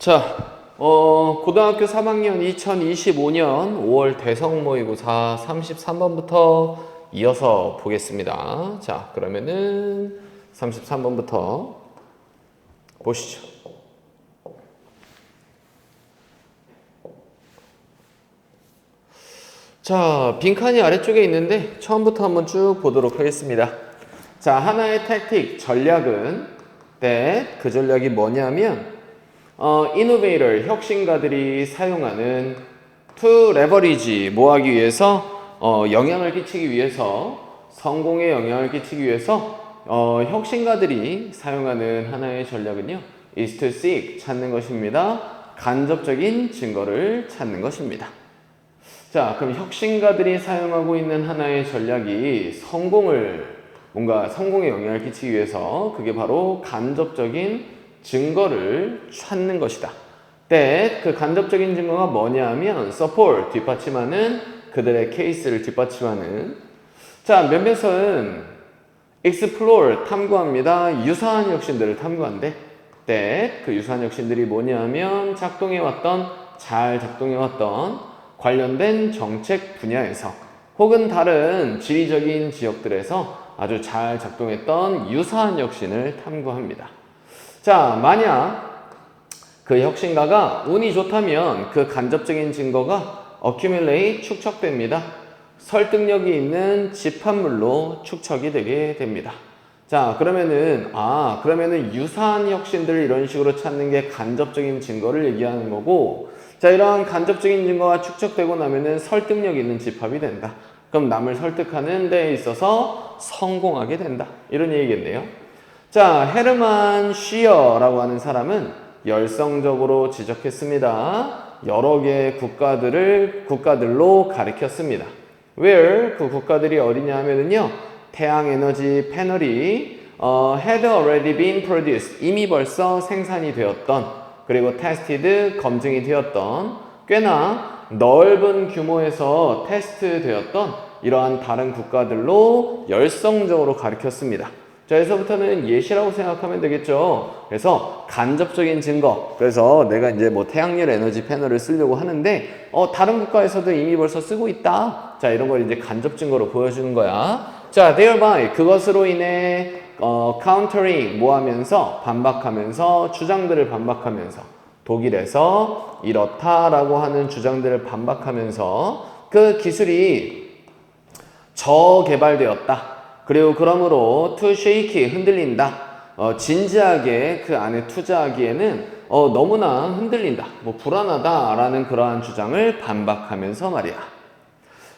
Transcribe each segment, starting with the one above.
자, 고등학교 3학년 2025년 5월 대성 모의고사 33번부터 이어서 보겠습니다. 자, 그러면은 33번부터 보시죠. 자, 빈칸이 아래쪽에 있는데 처음부터 한번 쭉 보도록 하겠습니다. 자, 하나의 택틱, 전략은 그 전략이 뭐냐면 innovator, 혁신가들이 사용하는 to leverage, 뭐하기 위해서 영향을 끼치기 위해서 성공에 영향을 끼치기 위해서 혁신가들이 사용하는 하나의 전략은요 is to seek, 찾는 것입니다. 간접적인 증거를 찾는 것입니다. 자, 그럼 혁신가들이 사용하고 있는 하나의 전략이 성공에 영향을 끼치기 위해서 그게 바로 간접적인 증거를 찾는 것이다. 그 간접적인 증거가 뭐냐면 support, 뒷받침하는, 그들의 케이스를 뒷받침하는. 자, 몇몇은 explore, 탐구합니다. 유사한 혁신들을 탐구한대. 그 유사한 혁신들이 뭐냐면 잘 작동해왔던 관련된 정책 분야에서 혹은 다른 지리적인 지역들에서 아주 잘 작동했던 유사한 혁신을 탐구합니다. 자, 만약 그 혁신가가 운이 좋다면 그 간접적인 증거가 accumulate, 축적됩니다. 설득력이 있는 집합물로 축적이 되게 됩니다. 자, 그러면은 유사한 혁신들을 이런 식으로 찾는 게 간접적인 증거를 얘기하는 거고, 자, 이러한 간접적인 증거가 축적되고 나면은 설득력 있는 집합이 된다. 그럼 남을 설득하는 데에 있어서 성공하게 된다. 이런 얘기겠네요. 자, 헤르만 쉬어라고 하는 사람은 열성적으로 지적했습니다. 여러 개의 국가들로 가리켰습니다. Where? 그 국가들이 어디냐 하면은요, 태양에너지 패널이 had already been produced, 이미 벌써 생산이 되었던, 그리고 tested, 검증이 되었던, 꽤나 넓은 규모에서 테스트되었던 이러한 다른 국가들로 열성적으로 가리켰습니다. 자, 여기서부터는 예시라고 생각하면 되겠죠. 그래서 간접적인 증거. 그래서 내가 이제 뭐 태양열 에너지 패널을 쓰려고 하는데, 다른 국가에서도 이미 벌써 쓰고 있다. 자, 이런 걸 이제 간접 증거로 보여주는 거야. 자, thereby, 그것으로 인해, countering, 반박하면서, 주장들을 반박하면서, 독일에서 이렇다라고 하는 주장들을 반박하면서 그 기술이 저개발되었다. 그리고 그러므로 to shake, 흔들린다. 진지하게 그 안에 투자하기에는 너무나 흔들린다. 불안하다라는 그러한 주장을 반박하면서 말이야.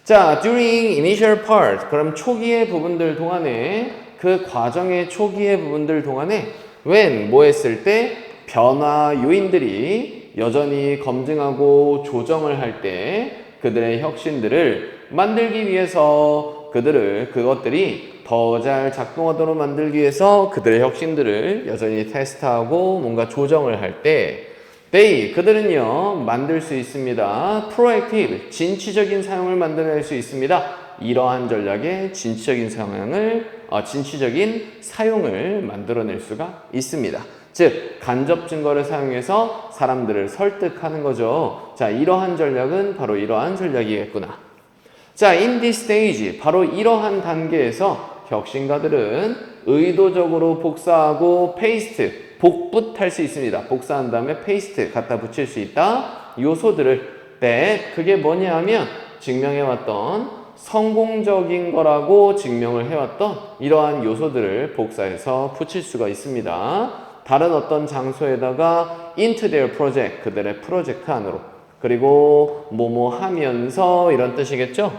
자, during initial part, 그럼 초기의 부분들 동안에, 그 과정의 초기의 부분들 동안에 when, 했을 때 변화 요인들이 여전히 검증하고 조정을 할 때 그들의 혁신들을 만들기 위해서 그것들이 더 잘 작동하도록 만들기 위해서 그들의 혁신들을 여전히 테스트하고 뭔가 조정을 할 때 그들은요 만들 수 있습니다. proactive, 진취적인 사용을 만들어낼 수 있습니다. 이러한 전략의 진취적인 사용을 만들어낼 수가 있습니다. 즉 간접 증거를 사용해서 사람들을 설득하는 거죠. 자, 이러한 전략은 바로 이러한 전략이겠구나. 자, in this stage, 바로 이러한 단계에서 혁신가들은 의도적으로 복사하고 페이스트, 복붙할 수 있습니다. 복사한 다음에 페이스트 갖다 붙일 수 있다. 요소들을 그게 뭐냐 하면 증명해왔던 성공적인 거라고 증명을 해왔던 이러한 요소들을 복사해서 붙일 수가 있습니다. 다른 어떤 장소에다가 into their project, 그들의 프로젝트 안으로. 그리고 하면서 이런 뜻이겠죠?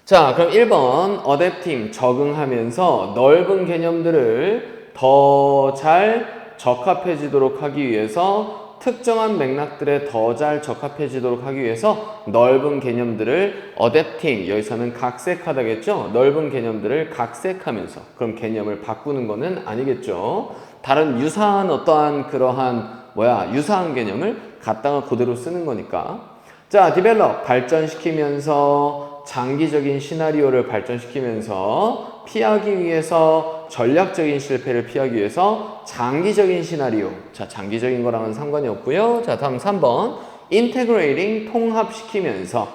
자, 그럼 1번 adapting, 적응하면서 넓은 개념들을 더 잘 적합해지도록 하기 위해서 특정한 맥락들에 더 잘 적합해지도록 하기 위해서 넓은 개념들을 adapting, 여기서는 각색하다겠죠? 넓은 개념들을 각색하면서, 그럼 개념을 바꾸는 거는 아니겠죠? 다른 유사한 어떠한 유사한 개념을 갖다가 그대로 쓰는 거니까. 자, develop, 발전시키면서 장기적인 시나리오를 발전시키면서 피하기 위해서 전략적인 실패를 피하기 위해서 장기적인 시나리오. 자, 장기적인 거랑은 상관이 없고요. 자, 다음 3번. integrating 통합시키면서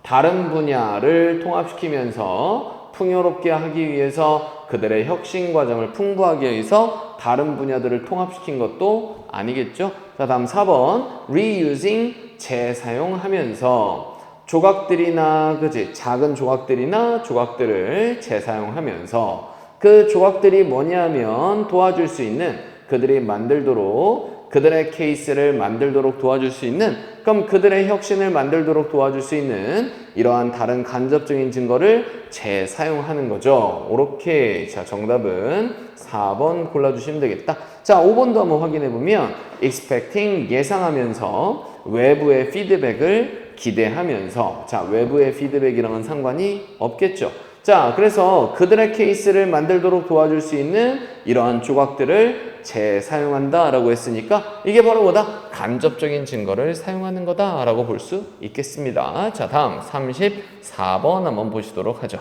다른 분야를 통합시키면서 풍요롭게 하기 위해서 그들의 혁신 과정을 풍부하게 위해서 다른 분야들을 통합시킨 것도 아니겠죠. 자, 다음 4번. reusing 재사용하면서 조각들이나 그지 작은 조각들이나 조각들을 재사용하면서 그 조각들이 뭐냐면 도와줄 수 있는 그들이 만들도록 그들의 케이스를 만들도록 도와줄 수 있는 그럼 그들의 혁신을 만들도록 도와줄 수 있는 이러한 다른 간접적인 증거를 재사용하는 거죠. 이렇게 자 정답은 4번 골라주시면 되겠다. 자 5번도 한번 확인해 보면 expecting 예상하면서 외부의 피드백을 기대하면서 자 외부의 피드백이랑은 상관이 없겠죠. 자 그래서 그들의 케이스를 만들도록 도와줄 수 있는 이러한 조각들을 재사용한다 라고 했으니까 이게 바로 뭐다? 간접적인 증거를 사용하는 거다 라고 볼 수 있겠습니다. 자 다음 34번 한번 보시도록 하죠.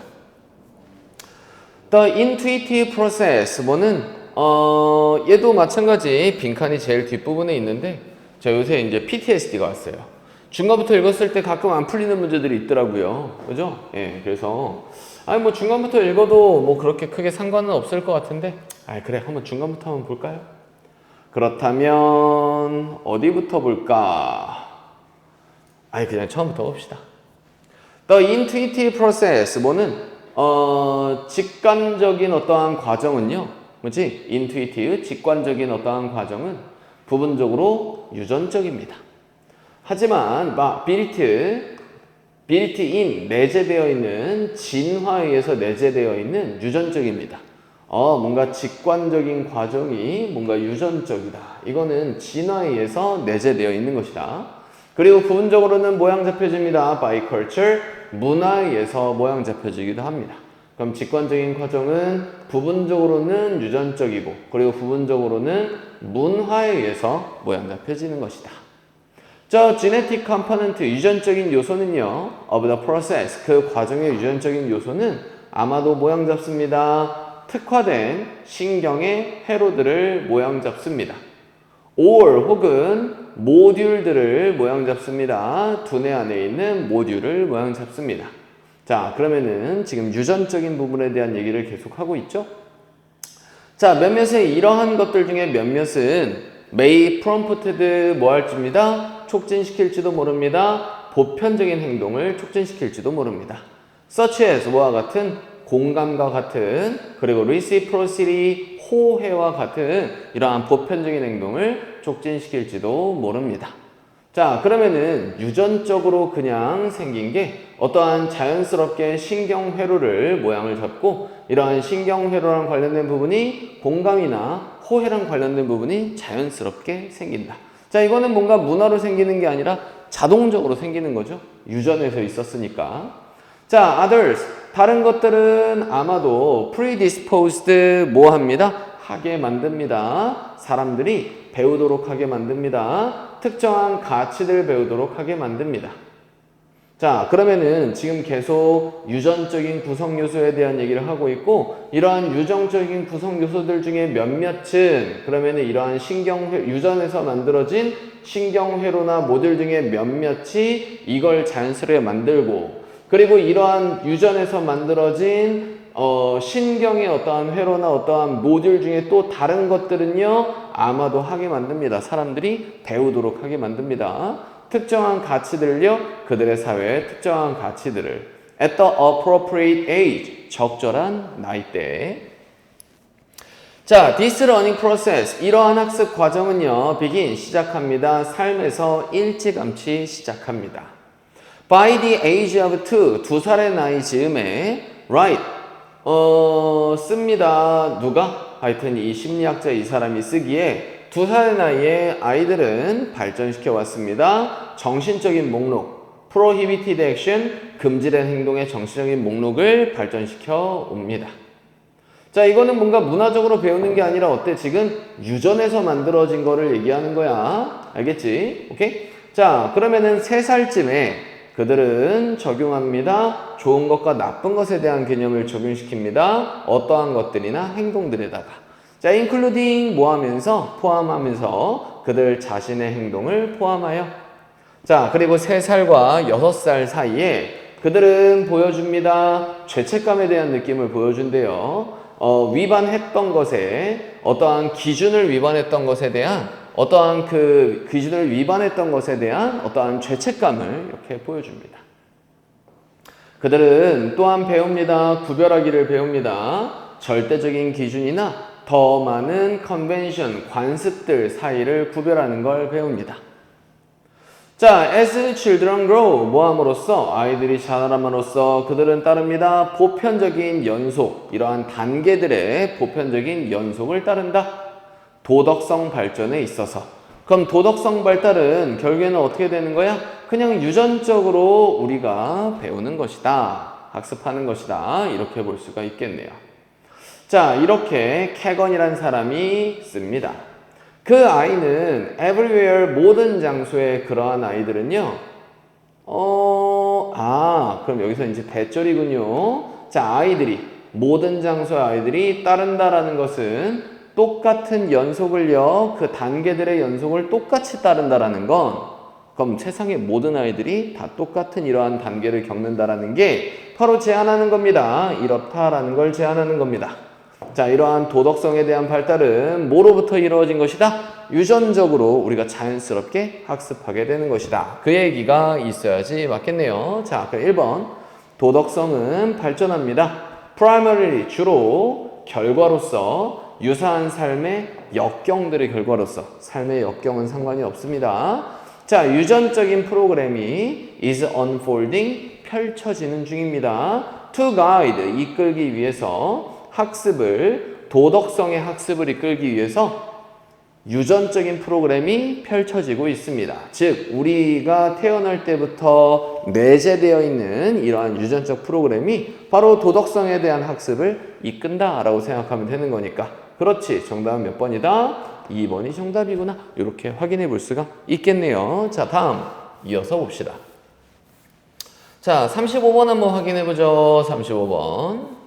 The intuitive process 뭐는 얘도 마찬가지 빈칸이 제일 뒷부분에 있는데 자 요새 이제 PTSD가 왔어요. 중간부터 읽었을 때 가끔 안 풀리는 문제들이 있더라고요. 그죠? 예, 그래서 아니 뭐 중간부터 읽어도 뭐 그렇게 크게 상관은 없을 것 같은데 아 그래 한번 중간부터 한번 볼까요? 그렇다면 어디부터 볼까? 아니 그냥 처음부터 봅시다. The intuitive process 뭐는 직관적인 어떠한 과정은요. 뭐지? intuitive 직관적인 어떠한 과정은 부분적으로 유전적입니다. 하지만 built-in 내재되어 있는 진화에 의해서 내재되어 있는 유전적입니다. 뭔가 직관적인 과정이 뭔가 유전적이다. 이거는 진화에 의해서 내재되어 있는 것이다. 그리고 부분적으로는 모양 잡혀집니다. by culture 문화에 의해서 모양 잡혀지기도 합니다. 그럼 직관적인 과정은 부분적으로는 유전적이고 그리고 부분적으로는 문화에 의해서 모양 잡혀지는 것이다. 저 genetic component 유전적인 요소는요 of the process 그 과정의 유전적인 요소는 아마도 모양 잡습니다. 특화된 신경의 회로들을 모양 잡습니다. or 혹은 모듈들을 모양 잡습니다. 두뇌 안에 있는 모듈을 모양 잡습니다. 자 그러면은 지금 유전적인 부분에 대한 얘기를 계속하고 있죠. 자 몇몇의 이러한 것들 중에 몇몇은 may prompted 뭐 할지입니다. 촉진시킬지도 모릅니다. 보편적인 행동을 촉진시킬지도 모릅니다. such as 뭐와 같은 공감과 같은 그리고 reciprocity 호혜와 같은 이러한 보편적인 행동을 촉진시킬지도 모릅니다. 자 그러면은 유전적으로 그냥 생긴 게 어떠한 자연스럽게 신경회로를 모양을 잡고 이러한 신경회로랑 관련된 부분이 공감이나 호혜랑 관련된 부분이 자연스럽게 생긴다. 자 이거는 뭔가 문화로 생기는 게 아니라 자동적으로 생기는 거죠. 유전에서 있었으니까. 자 others 다른 것들은 아마도 predisposed 뭐 합니다? 하게 만듭니다. 사람들이 배우도록 하게 만듭니다. 특정한 가치들을 배우도록 하게 만듭니다. 자 그러면은 지금 계속 유전적인 구성 요소에 대한 얘기를 하고 있고 이러한 유전적인 구성 요소들 중에 몇몇은 그러면은 이러한 유전에서 만들어진 신경회로나 모듈 중에 몇몇이 이걸 자연스럽게 만들고 그리고 이러한 유전에서 만들어진 신경의 어떠한 회로나 어떠한 모듈 중에 또 다른 것들은요 아마도 하게 만듭니다. 사람들이 배우도록 하게 만듭니다. 특정한 가치들을요 그들의 사회의 특정한 가치들을 at the appropriate age 적절한 나이대에 자 this learning process 이러한 학습 과정은요 begin 시작합니다. 삶에서 일찌감치 시작합니다. by the age of 2살의 나이 즈음에 right 씁니다. 누가? 하여튼 이 심리학자 이 사람이 쓰기에 2살의 나이에 아이들은 발전시켜 왔습니다. 정신적인 목록, prohibited action, 금지된 행동의 정신적인 목록을 발전시켜 옵니다. 자, 이거는 뭔가 문화적으로 배우는 게 아니라 어때? 지금 유전에서 만들어진 거를 얘기하는 거야. 알겠지? 오케이? 자, 그러면은 3살쯤에 그들은 적용합니다. 좋은 것과 나쁜 것에 대한 개념을 적용시킵니다. 어떠한 것들이나 행동들에다가. 자, including 뭐 하면서? 포함하면서 그들 자신의 행동을 포함하여. 자, 그리고 3살과 6살 사이에 그들은 보여줍니다. 죄책감에 대한 느낌을 보여준대요. 위반했던 것에 어떠한 기준을 위반했던 것에 대한 어떠한 그 기준을 위반했던 것에 대한 어떠한 죄책감을 이렇게 보여줍니다. 그들은 또한 배웁니다. 구별하기를 배웁니다. 절대적인 기준이나 더 많은 컨벤션, 관습들 사이를 구별하는 걸 배웁니다. 자, as children grow, 뭐함으로써? 아이들이 자라남으로써 그들은 따릅니다. 보편적인 연속, 이러한 단계들의 보편적인 연속을 따른다. 도덕성 발전에 있어서. 그럼 도덕성 발달은 결국에는 어떻게 되는 거야? 그냥 유전적으로 우리가 배우는 것이다. 학습하는 것이다. 이렇게 볼 수가 있겠네요. 자, 이렇게 캐건이란 사람이 씁니다. 그 아이는 everywhere 모든 장소에 그러한 아이들은요. 그럼 여기서 이제 대절이군요. 자, 아이들이 모든 장소의 아이들이 따른다라는 것은 똑같은 연속을요. 그 단계들의 연속을 똑같이 따른다라는 건 그럼 세상의 모든 아이들이 다 똑같은 이러한 단계를 겪는다라는 게 바로 제안하는 겁니다. 이렇다라는 걸 제안하는 겁니다. 자, 이러한 도덕성에 대한 발달은 뭐로부터 이루어진 것이다? 유전적으로 우리가 자연스럽게 학습하게 되는 것이다. 그 얘기가 있어야지 맞겠네요. 자, 그럼 1번. 도덕성은 발전합니다. primarily 주로 결과로서 유사한 삶의 역경들의 결과로서 삶의 역경은 상관이 없습니다. 자, 유전적인 프로그램이 is unfolding 펼쳐지는 중입니다. to guide 이끌기 위해서 학습을 도덕성의 학습을 이끌기 위해서 유전적인 프로그램이 펼쳐지고 있습니다. 즉 우리가 태어날 때부터 내재되어 있는 이러한 유전적 프로그램이 바로 도덕성에 대한 학습을 이끈다라고 생각하면 되는 거니까 그렇지 정답은 몇 번이다? 2번이 정답이구나 이렇게 확인해 볼 수가 있겠네요. 자, 다음 이어서 봅시다. 자, 35번 한번 확인해 보죠. 35번.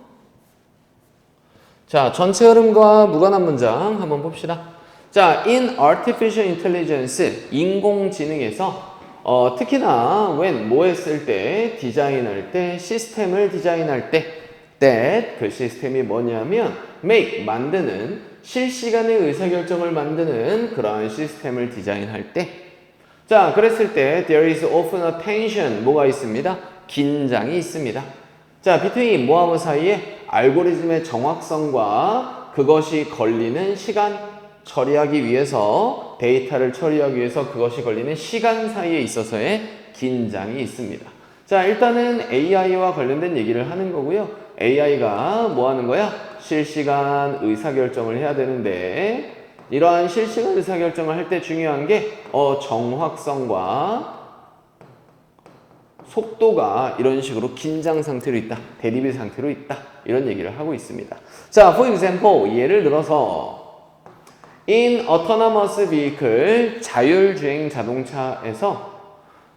자, 전체 흐름과 무관한 문장 한번 봅시다. 자, in artificial intelligence, 인공지능에서 특히나 when 뭐 했을 때, 디자인할 때, 시스템을 디자인할 때 that 그 시스템이 뭐냐면 make, 만드는 실시간의 의사결정을 만드는 그러한 시스템을 디자인할 때 자, 그랬을 때 there is often a tension, 뭐가 있습니다? 긴장이 있습니다. 자, between 뭐하고 사이에 알고리즘의 정확성과 그것이 걸리는 시간 처리하기 위해서 데이터를 처리하기 위해서 그것이 걸리는 시간 사이에 있어서의 긴장이 있습니다. 자, 일단은 AI와 관련된 얘기를 하는 거고요. AI가 뭐 하는 거야? 실시간 의사결정을 해야 되는데 이러한 실시간 의사결정을 할 때 중요한 게 정확성과 속도가 이런 식으로 긴장 상태로 있다. 대립의 상태로 있다. 이런 얘기를 하고 있습니다. 자, for example, 예를 들어서 in autonomous vehicle, 자율주행 자동차에서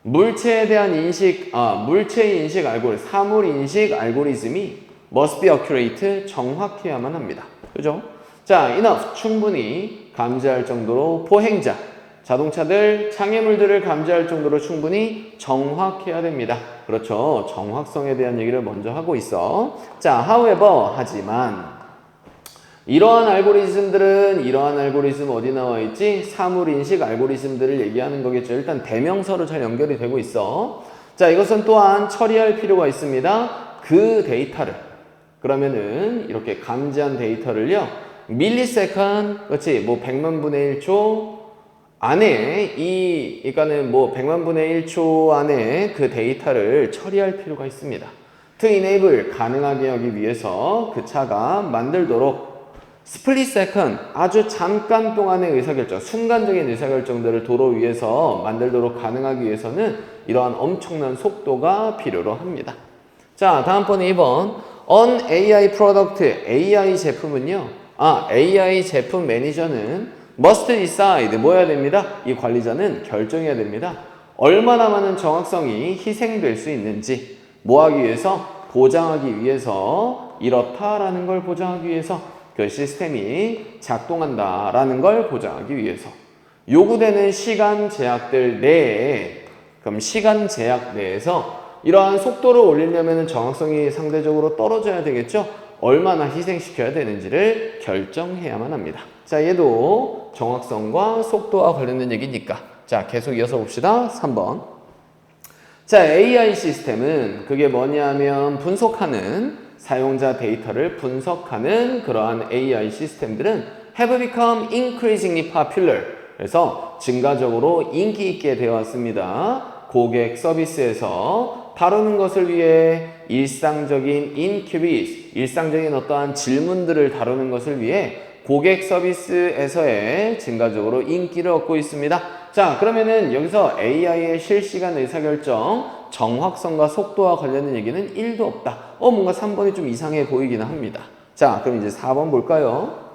물체에 대한 인식, 물체 인식 알고리즘, 사물 인식 알고리즘이 must be accurate, 정확해야만 합니다. 그죠? 자, enough, 충분히 감지할 정도로 보행자, 자동차들, 장애물들을 감지할 정도로 충분히 정확해야 됩니다. 그렇죠. 정확성에 대한 얘기를 먼저 하고 있어. 자, however, 하지만 이러한 알고리즘들은 이러한 알고리즘 어디 나와 있지? 사물인식 알고리즘들을 얘기하는 거겠죠. 일단 대명사로 잘 연결이 되고 있어. 자, 이것은 또한 처리할 필요가 있습니다. 그 데이터를 그러면은 이렇게 감지한 데이터를요. 밀리세컨, 그렇지? 뭐 100만 분의 1초 안에 그러니까는 뭐 100만 분의 1초 안에 그 데이터를 처리할 필요가 있습니다. To enable 가능하게 하기 위해서 그 차가 만들도록 split second 아주 잠깐 동안의 의사결정, 순간적인 의사결정들을 도로 위에서 만들도록 가능하기 위해서는 이러한 엄청난 속도가 필요로 합니다. 자, 다음번에 2번 On AI product, AI 제품은요. AI 제품 매니저는 must decide 뭐 해야 됩니다? 이 관리자는 결정해야 됩니다. 얼마나 많은 정확성이 희생될 수 있는지 뭐 하기 위해서? 보장하기 위해서 이렇다라는 걸 보장하기 위해서 그 시스템이 작동한다라는 걸 보장하기 위해서 요구되는 시간 제약들 내에 그럼 시간 제약 내에서 이러한 속도를 올리려면 정확성이 상대적으로 떨어져야 되겠죠? 얼마나 희생시켜야 되는지를 결정해야만 합니다. 자, 얘도 정확성과 속도와 관련된 얘기니까. 자, 계속 이어서 봅시다. 3번. 자, AI 시스템은 그게 뭐냐면 분석하는 사용자 데이터를 분석하는 그러한 AI 시스템들은 have become increasingly popular. 그래서 증가적으로 인기 있게 되어 왔습니다. 고객 서비스에서 다루는 것을 위해 일상적인 inquiries, 일상적인 어떠한 질문들을 다루는 것을 위해 고객 서비스에서의 증가적으로 인기를 얻고 있습니다. 자, 그러면은 여기서 AI의 실시간 의사결정, 정확성과 속도와 관련된 얘기는 1도 없다. 뭔가 3번이 좀 이상해 보이기는 합니다. 자, 그럼 이제 4번 볼까요?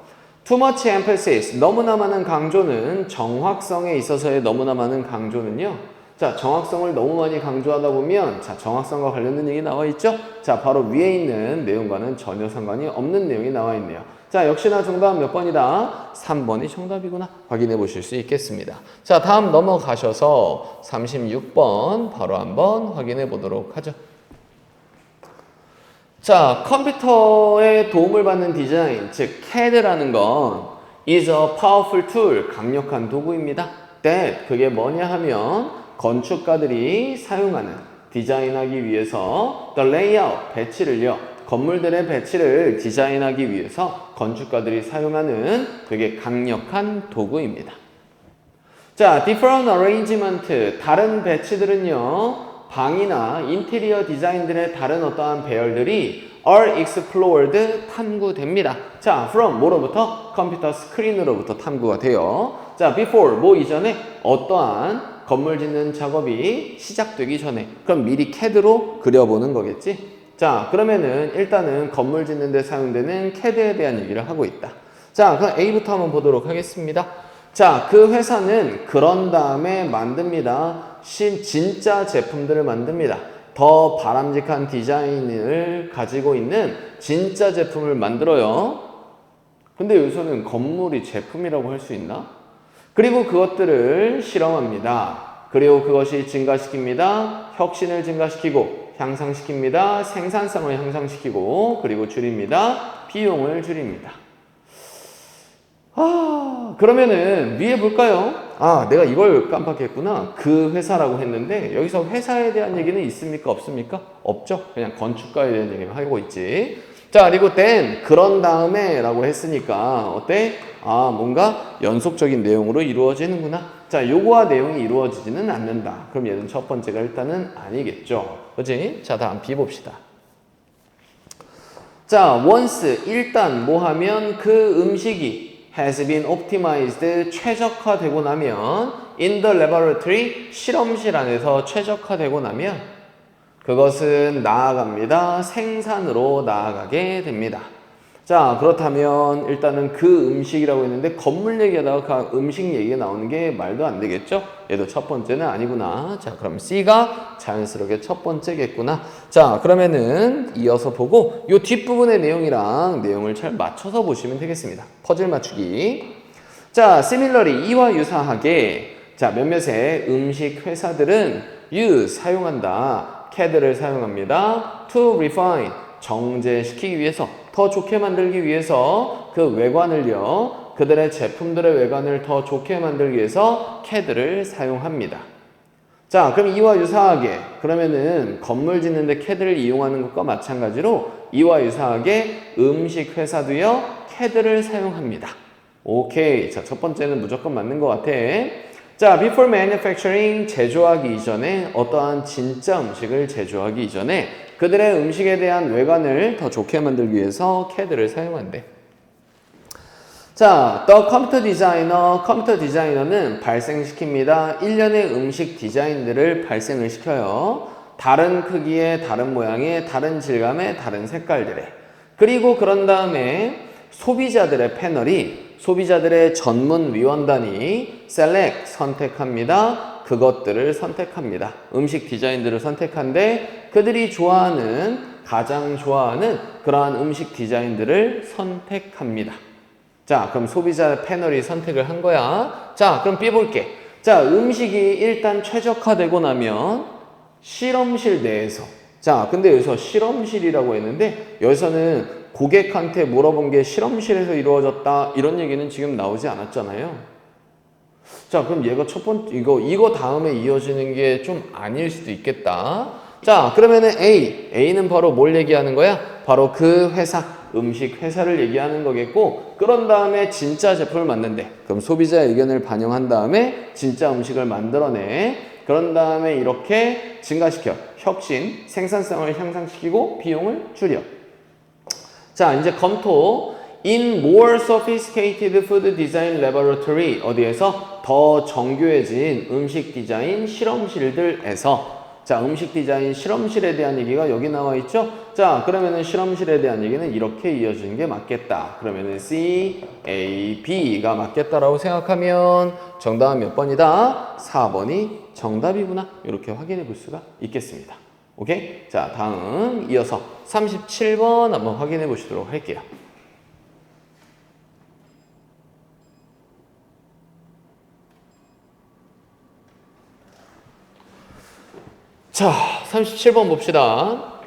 Too much emphasis, 너무나 많은 강조는 정확성에 있어서의 너무나 많은 강조는요. 자, 정확성을 너무 많이 강조하다 보면 자, 정확성과 관련된 얘기 나와 있죠? 자, 바로 위에 있는 내용과는 전혀 상관이 없는 내용이 나와 있네요. 자, 역시나 정답 몇 번이다? 3번이 정답이구나. 확인해 보실 수 있겠습니다. 자, 다음 넘어가셔서 36번 바로 한번 확인해 보도록 하죠. 자, 컴퓨터의 도움을 받는 디자인, 즉 CAD라는 건 is a powerful tool, 강력한 도구입니다. that, 그게 뭐냐 하면 건축가들이 사용하는 디자인하기 위해서 the layout, 배치를요. 건물들의 배치를 디자인하기 위해서 건축가들이 사용하는 되게 강력한 도구입니다. 자, different arrangement, 다른 배치들은요. 방이나 인테리어 디자인들의 다른 어떠한 배열들이 are explored, 탐구됩니다. 자, from 뭐로부터? 컴퓨터 스크린으로부터 탐구가 돼요. 자, before 뭐 이전에 어떠한 건물 짓는 작업이 시작되기 전에 그럼 미리 CAD로 그려보는 거겠지? 자, 그러면은 일단은 건물 짓는 데 사용되는 CAD에 대한 얘기를 하고 있다. 자, 그럼 A부터 한번 보도록 하겠습니다. 자, 그 회사는 그런 다음에 만듭니다. 진짜 제품들을 만듭니다. 더 바람직한 디자인을 가지고 있는 진짜 제품을 만들어요. 근데 여기서는 건물이 제품이라고 할 수 있나? 그리고 그것들을 실험합니다. 그리고 그것이 증가시킵니다. 혁신을 증가시키고 향상시킵니다. 생산성을 향상시키고 그리고 줄입니다. 비용을 줄입니다. 그러면은 위에 볼까요? 내가 이걸 깜빡했구나. 그 회사라고 했는데 여기서 회사에 대한 얘기는 있습니까? 없습니까? 없죠. 그냥 건축가에 대한 얘기만 하고 있지. 자, 그리고 then 그런 다음에 라고 했으니까 어때? 뭔가 연속적인 내용으로 이루어지는구나. 자, 요거와 내용이 이루어지지는 않는다. 그럼 얘는 첫 번째가 일단은 아니겠죠. 그치? 자, 다음 B 봅시다. 자, once 일단 뭐 하면 그 음식이 has been optimized, 최적화되고 나면 in the laboratory, 실험실 안에서 최적화되고 나면 그것은 나아갑니다. 생산으로 나아가게 됩니다. 자, 그렇다면 일단은 그 음식이라고 했는데 건물 얘기하다가 그 음식 얘기가 나오는 게 말도 안 되겠죠? 얘도 첫 번째는 아니구나. 자, 그럼 C가 자연스럽게 첫 번째겠구나. 자, 그러면은 이어서 보고 요 뒷부분의 내용이랑 내용을 잘 맞춰서 보시면 되겠습니다. 퍼즐 맞추기. 자, similarly, 이와 유사하게 자, 몇몇의 음식 회사들은 사용한다. CAD를 사용합니다. to refine, 정제시키기 위해서, 더 좋게 만들기 위해서 그 외관을요, 그들의 제품들의 외관을 더 좋게 만들기 위해서 CAD를 사용합니다. 자, 그럼 이와 유사하게 그러면은 건물 짓는데 CAD를 이용하는 것과 마찬가지로 이와 유사하게 음식 회사도요, CAD를 사용합니다. 오케이. 자, 첫 번째는 무조건 맞는 것 같아. 자, before manufacturing, 제조하기 이전에 어떠한 진짜 음식을 제조하기 이전에 그들의 음식에 대한 외관을 더 좋게 만들기 위해서 CAD를 사용한대. 자, the computer designer, 컴퓨터 디자이너는 발생시킵니다. 일련의 음식 디자인들을 발생을 시켜요. 다른 크기의, 다른 모양의, 다른 질감의, 다른 색깔들의. 그리고 그런 다음에 소비자들의 패널이 소비자들의 전문 위원단이 select, 선택합니다. 그것들을 선택합니다. 음식 디자인들을 선택한데 그들이 좋아하는, 가장 좋아하는 그러한 음식 디자인들을 선택합니다. 자, 그럼 소비자 패널이 선택을 한 거야. 자, 그럼 B 볼게. 자, 음식이 일단 최적화되고 나면 실험실 내에서. 자, 근데 여기서 실험실이라고 했는데 여기서는 고객한테 물어본 게 실험실에서 이루어졌다 이런 얘기는 지금 나오지 않았잖아요. 자, 그럼 얘가 첫 번째 이거 다음에 이어지는 게 좀 아닐 수도 있겠다. 자, 그러면은 A는 바로 뭘 얘기하는 거야? 바로 그 회사, 음식 회사를 얘기하는 거겠고, 그런 다음에 진짜 제품을 만든대. 그럼 소비자의 의견을 반영한 다음에 진짜 음식을 만들어내. 그런 다음에 이렇게 증가시켜. 혁신, 생산성을 향상시키고 비용을 줄여. 자, 이제 검토. In more sophisticated food design laboratory, 어디에서? 더 정교해진 음식 디자인 실험실들에서. 자, 음식 디자인 실험실에 대한 얘기가 여기 나와 있죠? 자, 그러면은 실험실에 대한 얘기는 이렇게 이어지는 게 맞겠다. 그러면은 C, A, B가 맞겠다라고 생각하면 정답은 몇 번이다? 4번이 정답이구나. 이렇게 확인해 볼 수가 있겠습니다. 오케이? 자, 다음 이어서 37번 한번 확인해 보시도록 할게요. 자, 37번 봅시다.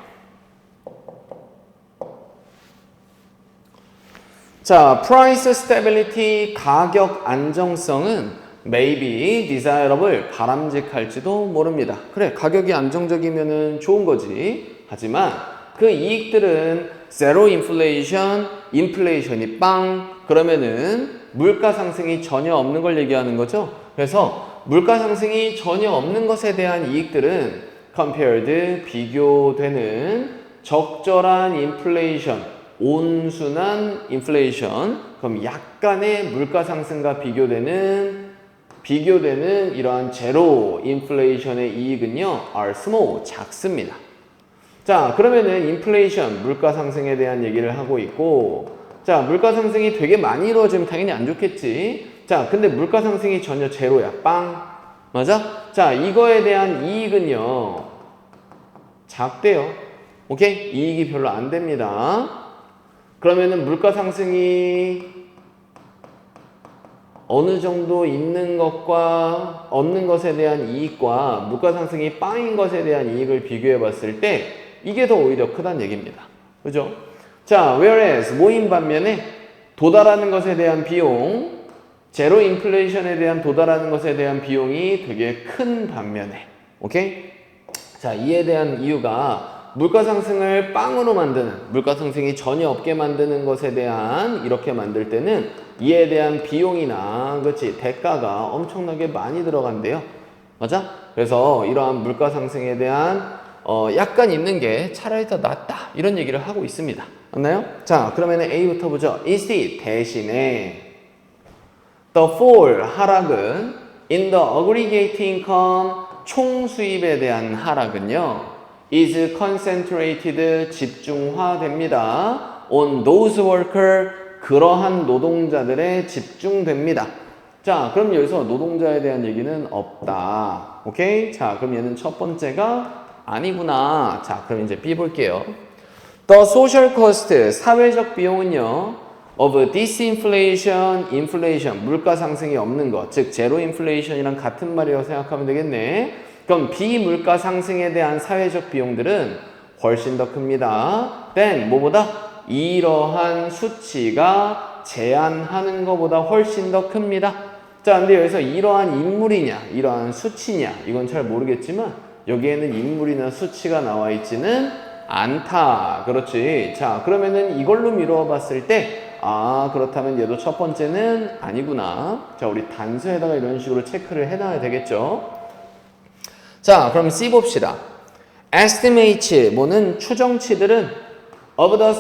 자, price stability, 가격 안정성은 maybe desirable, 바람직할지도 모릅니다. 그래, 가격이 안정적이면은 좋은 거지. 하지만 그 이익들은 zero inflation, 인플레이션이 빵, 그러면은 물가 상승이 전혀 없는 걸 얘기하는 거죠. 그래서 물가 상승이 전혀 없는 것에 대한 이익들은 compared, 비교되는 적절한 인플레이션, 온순한 인플레이션, 그럼 약간의 물가 상승과 비교되는 이러한 제로 인플레이션의 이익은요, are small, 작습니다. 자, 그러면은 인플레이션, 물가 상승에 대한 얘기를 하고 있고, 자, 물가 상승이 되게 많이 이루어지면 당연히 안 좋겠지. 자, 근데 물가 상승이 전혀 제로야. 빵. 맞아? 자, 이거에 대한 이익은요, 작대요. 오케이? 이익이 별로 안 됩니다. 그러면은 물가 상승이 어느 정도 있는 것과 없는 것에 대한 이익과 물가 상승이 빵인 것에 대한 이익을 비교해 봤을 때 이게 더 오히려 크다는 얘기입니다. 그죠? 자, whereas 모인 반면에 도달하는 것에 대한 비용, 제로 인플레이션에 대한 도달하는 것에 대한 비용이 되게 큰 반면에, 오케이? 자, 이에 대한 이유가 물가 상승을 빵으로 만드는, 물가 상승이 전혀 없게 만드는 것에 대한 이렇게 만들 때는 이에 대한 비용이나, 그렇지, 대가가 엄청나게 많이 들어간대요. 맞아? 그래서 이러한 물가 상승에 대한 약간 있는 게 차라리 더 낫다, 이런 얘기를 하고 있습니다. 맞나요? 자, 그러면 A부터 보죠. Instead, 대신에 the fall, 하락은 in the aggregate income, 총 수입에 대한 하락은요, is concentrated, 집중화됩니다. on those worker, 그러한 노동자들에 집중됩니다. 자, 그럼 여기서 노동자에 대한 얘기는 없다. 오케이? 자, 그럼 얘는 첫 번째가 아니구나. 자, 그럼 이제 B 볼게요. The social cost, 사회적 비용은요, of disinflation, inflation, 물가 상승이 없는 것, 즉 제로 인플레이션이랑 같은 말이라고 생각하면 되겠네. 그럼 비물가 상승에 대한 사회적 비용들은 훨씬 더 큽니다. then 뭐보다? 이러한 수치가 제한하는 것보다 훨씬 더 큽니다. 자, 근데 여기서 이러한 인물이냐, 이러한 수치냐, 이건 잘 모르겠지만 여기에는 인물이나 수치가 나와 있지는 않다. 그렇지. 자, 그러면은 이걸로 미루어 봤을 때 아, 그렇다면 얘도 첫 번째는 아니구나. 자, 우리 단서에다가 이런 식으로 체크를 해놔야 되겠죠. 자, 그럼 C 봅시다. Estimates, 뭐는 추정치들은 of the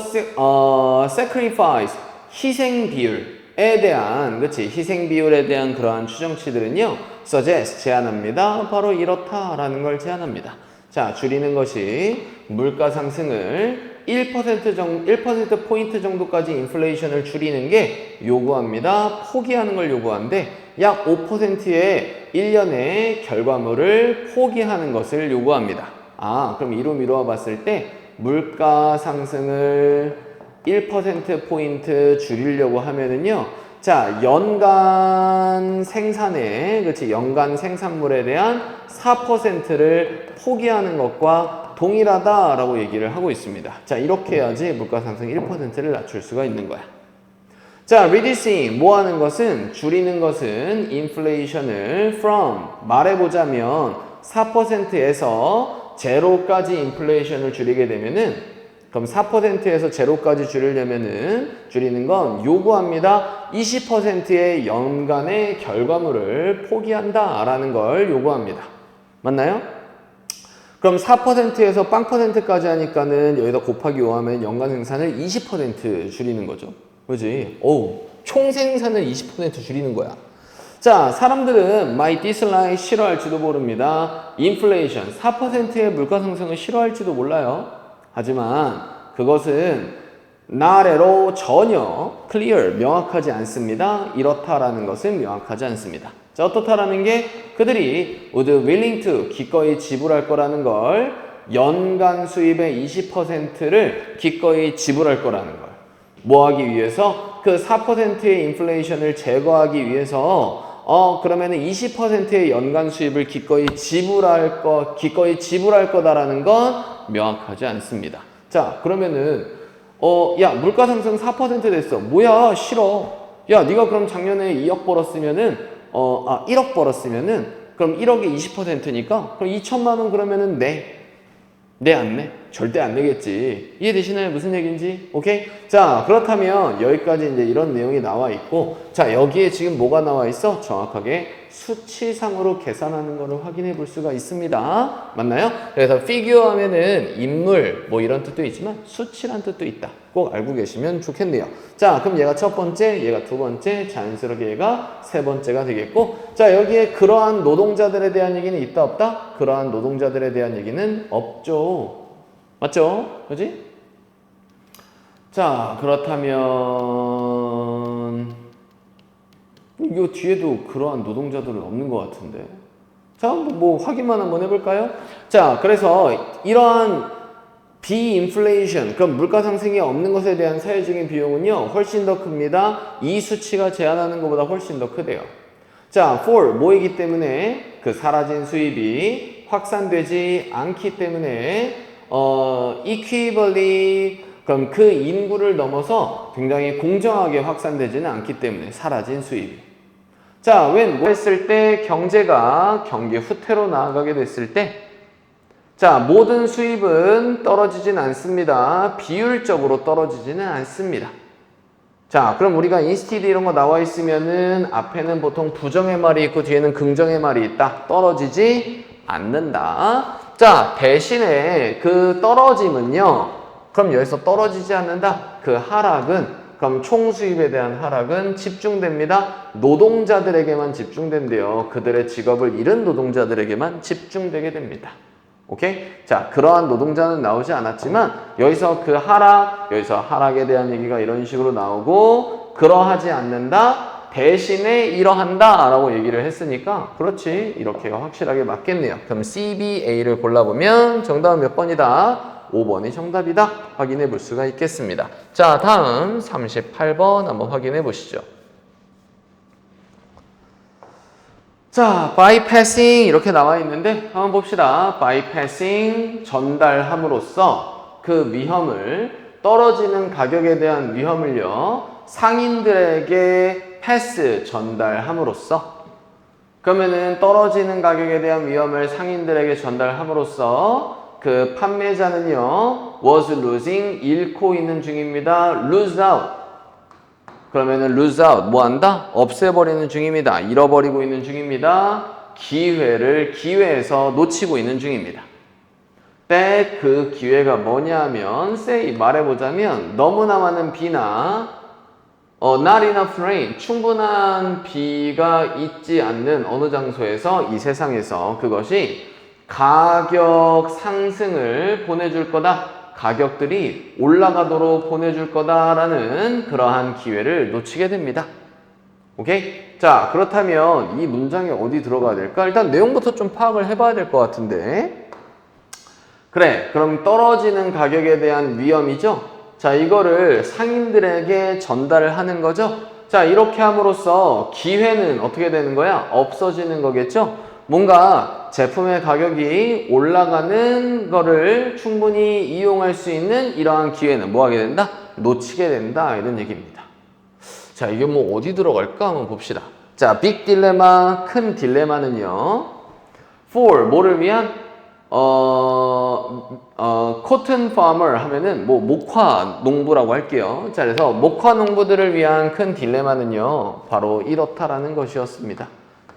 sacrifice, 희생 비율에 대한, 그치, 희생 비율에 대한 그러한 추정치들은요, suggest, 제안합니다. 바로 이렇다라는 걸 제안합니다. 자, 줄이는 것이 물가 상승을 1%포인트 정도까지 인플레이션을 줄이는 게 요구합니다. 포기하는 걸 요구하는데 약 5%의 1년의 결과물을 포기하는 것을 요구합니다. 그럼 이로 미루어 봤을 때 물가 상승을 1%포인트 줄이려고 하면은요. 자, 연간 생산에, 그렇지, 연간 생산물에 대한 4%를 포기하는 것과 동일하다라고 얘기를 하고 있습니다. 자, 이렇게 해야지 물가 상승 1%를 낮출 수가 있는 거야. 자, reducing, 뭐 하는 것은, 줄이는 것은 inflation을 from, 말해보자면 4%에서 제로까지 인플레이션을 줄이게 되면은 그럼 4%에서 제로까지 줄이는 건 요구합니다. 20%의 연간의 결과물을 포기한다라는 걸 요구합니다. 맞나요? 그럼 4%에서 0%까지 하니까는 여기다 곱하기 5 하면 연간 생산을 20% 줄이는 거죠. 그지? 총 생산을 20% 줄이는 거야. 자, 사람들은 might dislike, 싫어할지도 모릅니다. inflation, 4%의 물가 상승을 싫어할지도 몰라요. 하지만 그것은 not at all, 전혀 clear, 명확하지 않습니다. 이렇다라는 것은 명확하지 않습니다. 자, 어떻다라는 게 그들이 would willing to, 기꺼이 지불할 거라는 걸, 연간 수입의 20%를 기꺼이 지불할 거라는 걸. 뭐 하기 위해서? 그 4%의 인플레이션을 제거하기 위해서 그러면은 20%의 연간 수입을 기꺼이 지불할 거다라는 건 명확하지 않습니다. 자, 그러면은 야, 물가 상승 4% 됐어. 뭐야, 싫어. 야, 네가 그럼 작년에 2억 벌었으면은 1억 벌었으면은 그럼 1억에 20%니까 그럼 2천만 원 그러면은 내 안 내? 절대 안 내겠지. 이해되시나요? 무슨 얘기인지? 오케이? 자, 그렇다면 여기까지 이제 이런 내용이 나와 있고, 자, 여기에 지금 뭐가 나와 있어? 정확하게 수치상으로 계산하는 것을 확인해 볼 수가 있습니다. 맞나요? 그래서 피규어 하면은 인물 뭐 이런 뜻도 있지만 수치란 뜻도 있다. 꼭 알고 계시면 좋겠네요. 자, 그럼 얘가 첫 번째, 얘가 두 번째, 자연스럽게 얘가 세 번째가 되겠고, 자, 여기에 그러한 노동자들에 대한 얘기는 있다 없다? 그러한 노동자들에 대한 얘기는 없죠. 맞죠? 그지? 자, 그렇다면 이 뒤에도 그러한 노동자들은 없는 것 같은데. 자, 뭐 확인만 한번 해볼까요? 자, 그래서 이러한 비인플레이션, 그럼 물가 상승이 없는 것에 대한 사회적인 비용은요 훨씬 더 큽니다. 이 수치가 제한하는 것보다 훨씬 더 크대요. 자, for 뭐이기 때문에 그 사라진 수입이 확산되지 않기 때문에 equally, 그럼 그 인구를 넘어서 굉장히 공정하게 확산되지는 않기 때문에 사라진 수입이. 자, 뭐 했을 때 경제가 경기 후퇴로 나아가게 됐을 때, 자, 모든 수입은 떨어지진 않습니다. 비율적으로 떨어지지는 않습니다. 자, 그럼 우리가 instead 이런 거 나와 있으면은 앞에는 보통 부정의 말이 있고 뒤에는 긍정의 말이 있다. 떨어지지 않는다. 자, 대신에 그 떨어짐은요, 그럼 여기서 떨어지지 않는다. 그 하락은, 그럼 총 수입에 대한 하락은 집중됩니다. 노동자들에게만 집중된대요. 그들의 직업을 잃은 노동자들에게만 집중되게 됩니다. 오케이? 자, 그러한 노동자는 나오지 않았지만 여기서 그 여기서 하락에 대한 얘기가 이런 식으로 나오고, 그러하지 않는다. 대신에 이러한다 라고 얘기를 했으니까 그렇지, 이렇게가 확실하게 맞겠네요. 그럼 CBA를 골라보면 정답은 몇 번이다? 5번이 정답이다. 확인해 볼 수가 있겠습니다. 자, 다음 38번 한번 확인해 보시죠. 자, bypassing 이렇게 나와 있는데 한번 봅시다. bypassing, 전달함으로써 그 위험을, 떨어지는 가격에 대한 위험을요 상인들에게 패스, 전달함으로써, 그러면은 떨어지는 가격에 대한 위험을 상인들에게 전달함으로써 그 판매자는요 was losing, 잃고 있는 중입니다. lose out, 그러면은 lose out, 뭐 한다? 없애버리는 중입니다. 잃어버리고 있는 중입니다. 기회에서 놓치고 있는 중입니다. 때 그 기회가 뭐냐면, say, 말해보자면 너무나 많은 비나 not enough rain, 충분한 비가 있지 않는 어느 장소에서, 이 세상에서 그것이 가격 상승을 보내줄 거다. 가격들이 올라가도록 보내줄 거다라는 그러한 기회를 놓치게 됩니다. 오케이? 자, 그렇다면 이 문장에 어디 들어가야 될까? 일단 내용부터 좀 파악을 해봐야 될 것 같은데. 그래, 그럼 떨어지는 가격에 대한 위험이죠? 자, 이거를 상인들에게 전달을 하는 거죠? 자, 이렇게 함으로써 기회는 어떻게 되는 거야? 없어지는 거겠죠? 뭔가 제품의 가격이 올라가는 거를 충분히 이용할 수 있는 이러한 기회는 뭐 하게 된다? 놓치게 된다. 이런 얘기입니다. 자, 이게 뭐 어디 들어갈까? 한번 봅시다. 자, 빅 딜레마, 큰 딜레마는요. for, 뭐를 위한? cotton farmer 하면은 뭐 목화 농부라고 할게요. 자, 그래서 목화 농부들을 위한 큰 딜레마는요. 바로 이렇다라는 것이었습니다.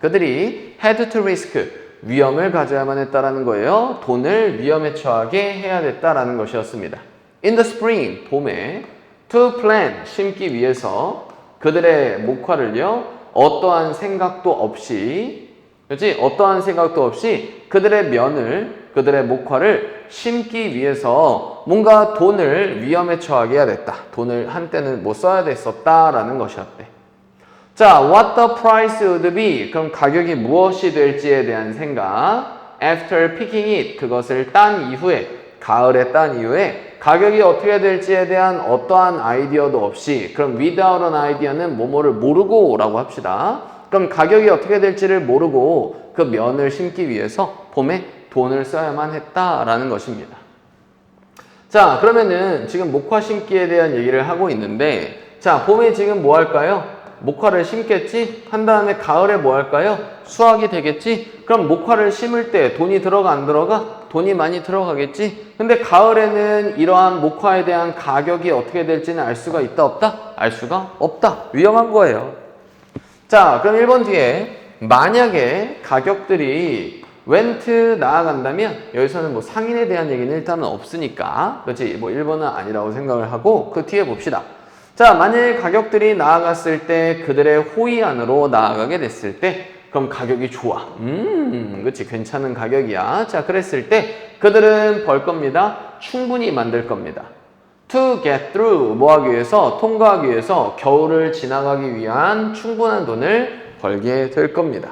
그들이 had to risk, 위험을 가져야만 했다라는 거예요. 돈을 위험에 처하게 해야 됐다라는 것이었습니다. In the spring, 봄에 to plant, 심기 위해서 그들의 목화를요. 어떠한 생각도 없이, 그렇지? 어떠한 생각도 없이 그들의 목화를 심기 위해서 뭔가 돈을 위험에 처하게 해야 됐다. 돈을 한때는 못 써야 됐었다라는 것이었대. 자, what the price would be. 그럼 가격이 무엇이 될지에 대한 생각. After picking it. 그것을 딴 이후에, 가을에 딴 이후에 가격이 어떻게 될지에 대한 어떠한 아이디어도 없이, 그럼 without an idea는 뭐뭐를 모르고 라고 합시다. 그럼 가격이 어떻게 될지를 모르고 그 면을 심기 위해서 봄에 돈을 써야만 했다라는 것입니다. 자, 그러면은 지금 목화 심기에 대한 얘기를 하고 있는데, 자, 봄에 지금 뭐 할까요? 목화를 심겠지? 한 다음에 가을에 뭐 할까요? 수확이 되겠지? 그럼 목화를 심을 때 돈이 들어가 안 들어가? 돈이 많이 들어가겠지? 근데 가을에는 이러한 목화에 대한 가격이 어떻게 될지는 알 수가 있다 없다? 알 수가 없다. 위험한 거예요. 자, 그럼 1번 뒤에 만약에 가격들이 went 나아간다면, 여기서는 뭐 상인에 대한 얘기는 일단은 없으니까, 그렇지? 뭐 1번은 아니라고 생각을 하고 그 뒤에 봅시다. 자, 만약에 가격들이 나아갔을 때 그들의 호의 안으로 나아가게 됐을 때, 그럼 가격이 좋아. 그렇지? 괜찮은 가격이야. 자, 그랬을 때 그들은 벌 겁니다. 충분히 만들 겁니다. To get through, 뭐 하기 위해서? 통과하기 위해서 겨울을 지나가기 위한 충분한 돈을 벌게 될 겁니다.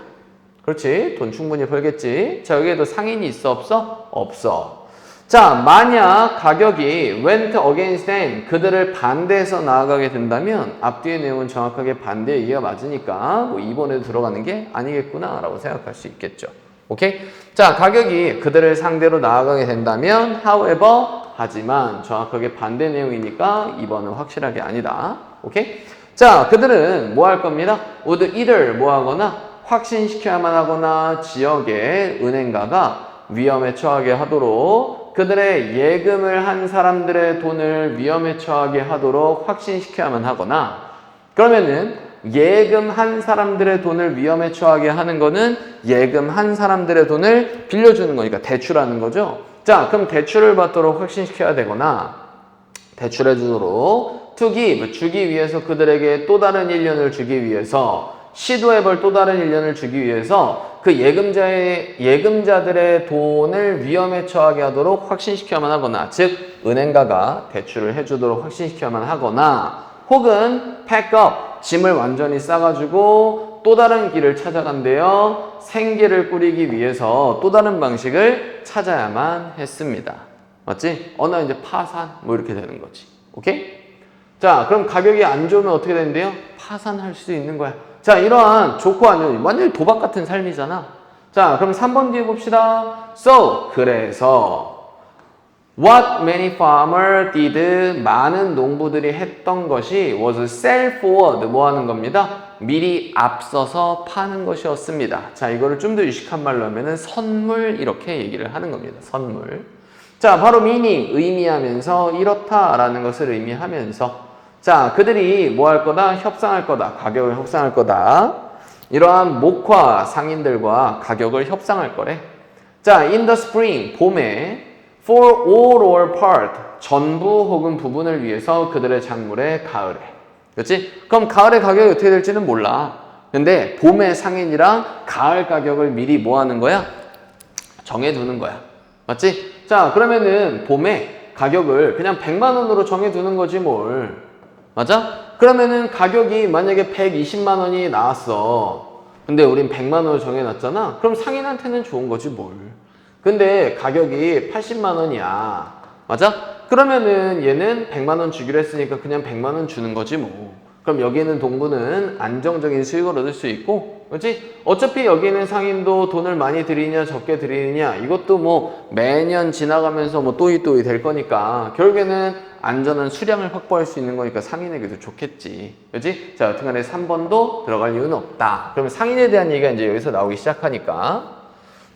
그렇지? 돈 충분히 벌겠지? 자, 여기에도 상인이 있어 없어? 없어. 자, 만약 가격이 went against them, 그들을 반대해서 나아가게 된다면 앞뒤의 내용은 정확하게 반대 얘기가 맞으니까 뭐 2번에도 들어가는 게 아니겠구나 라고 생각할 수 있겠죠. 오케이? 자, 가격이 그들을 상대로 나아가게 된다면 however, 하지만 정확하게 반대 내용이니까 2번은 확실하게 아니다. 오케이? 자, 그들은 뭐 할 겁니다? would either 뭐 하거나 확신시켜야만 하거나 지역의 은행가가 위험에 처하게 하도록, 그들의 예금을 한 사람들의 돈을 위험에 처하게 하도록 확신시켜야만 하거나, 그러면은 예금한 사람들의 돈을 위험에 처하게 하는 거는 예금한 사람들의 돈을 빌려주는 거니까 대출하는 거죠. 자, 그럼 대출을 받도록 확신시켜야 되거나 대출해 주도록 to give, 주기 위해서 그들에게 또 다른 1년을 주기 위해서, 시도해볼 또 다른 1년을 주기 위해서 그 예금자들의 돈을 위험에 처하게 하도록 확신시켜야만 하거나, 즉 은행가가 대출을 해주도록 확신시켜야만 하거나, 혹은 pack up, 짐을 완전히 싸가지고 또 다른 길을 찾아간대요. 생계를 꾸리기 위해서 또 다른 방식을 찾아야만 했습니다. 맞지? 어느 이제 파산 뭐 이렇게 되는 거지. 오케이? 자, 그럼 가격이 안 좋으면 어떻게 된대요? 파산할 수 있는 거야. 자, 이러한 좋고 안 좋은 완전히 도박 같은 삶이잖아. 자, 그럼 3번 뒤에 봅시다. So, 그래서 what many farmers did, 많은 농부들이 했던 것이 was sell forward, 뭐 하는 겁니다? 미리 앞서서 파는 것이었습니다. 자, 이거를 좀 더 유식한 말로 하면은 선물, 이렇게 얘기를 하는 겁니다. 선물. 자, 바로 meaning, 의미하면서 이렇다라는 것을 의미하면서, 자, 그들이 뭐 할 거다? 협상할 거다. 가격을 협상할 거다. 이러한 목화 상인들과 가격을 협상할 거래. 자, in the spring, 봄에 for all or part, 전부 혹은 부분을 위해서 그들의 작물의 가을에. 그렇지? 그럼 가을의 가격이 어떻게 될지는 몰라. 근데 봄의 상인이랑 가을 가격을 미리 뭐 하는 거야? 정해두는 거야. 맞지? 자, 그러면은 봄에 가격을 그냥 100만 원으로 정해두는 거지 뭘. 맞아? 그러면은 가격이 만약에 120만 원이 나왔어. 근데 우린 100만 원을 정해놨잖아. 그럼 상인한테는 좋은 거지 뭘. 근데 가격이 80만 원이야. 맞아? 그러면은 얘는 100만 원 주기로 했으니까 그냥 100만 원 주는 거지 뭐. 그럼 여기 있는 동부는 안정적인 수익을 얻을 수 있고, 그렇지? 어차피 여기 있는 상인도 돈을 많이 들이냐 적게 들이느냐 이것도 뭐 매년 지나가면서 뭐 또이또이 될 거니까 결국에는 안전한 수량을 확보할 수 있는 거니까 상인에게도 좋겠지. 그렇지? 자, 여튼간에 3번도 들어갈 이유는 없다. 그러면 상인에 대한 얘기가 이제 여기서 나오기 시작하니까.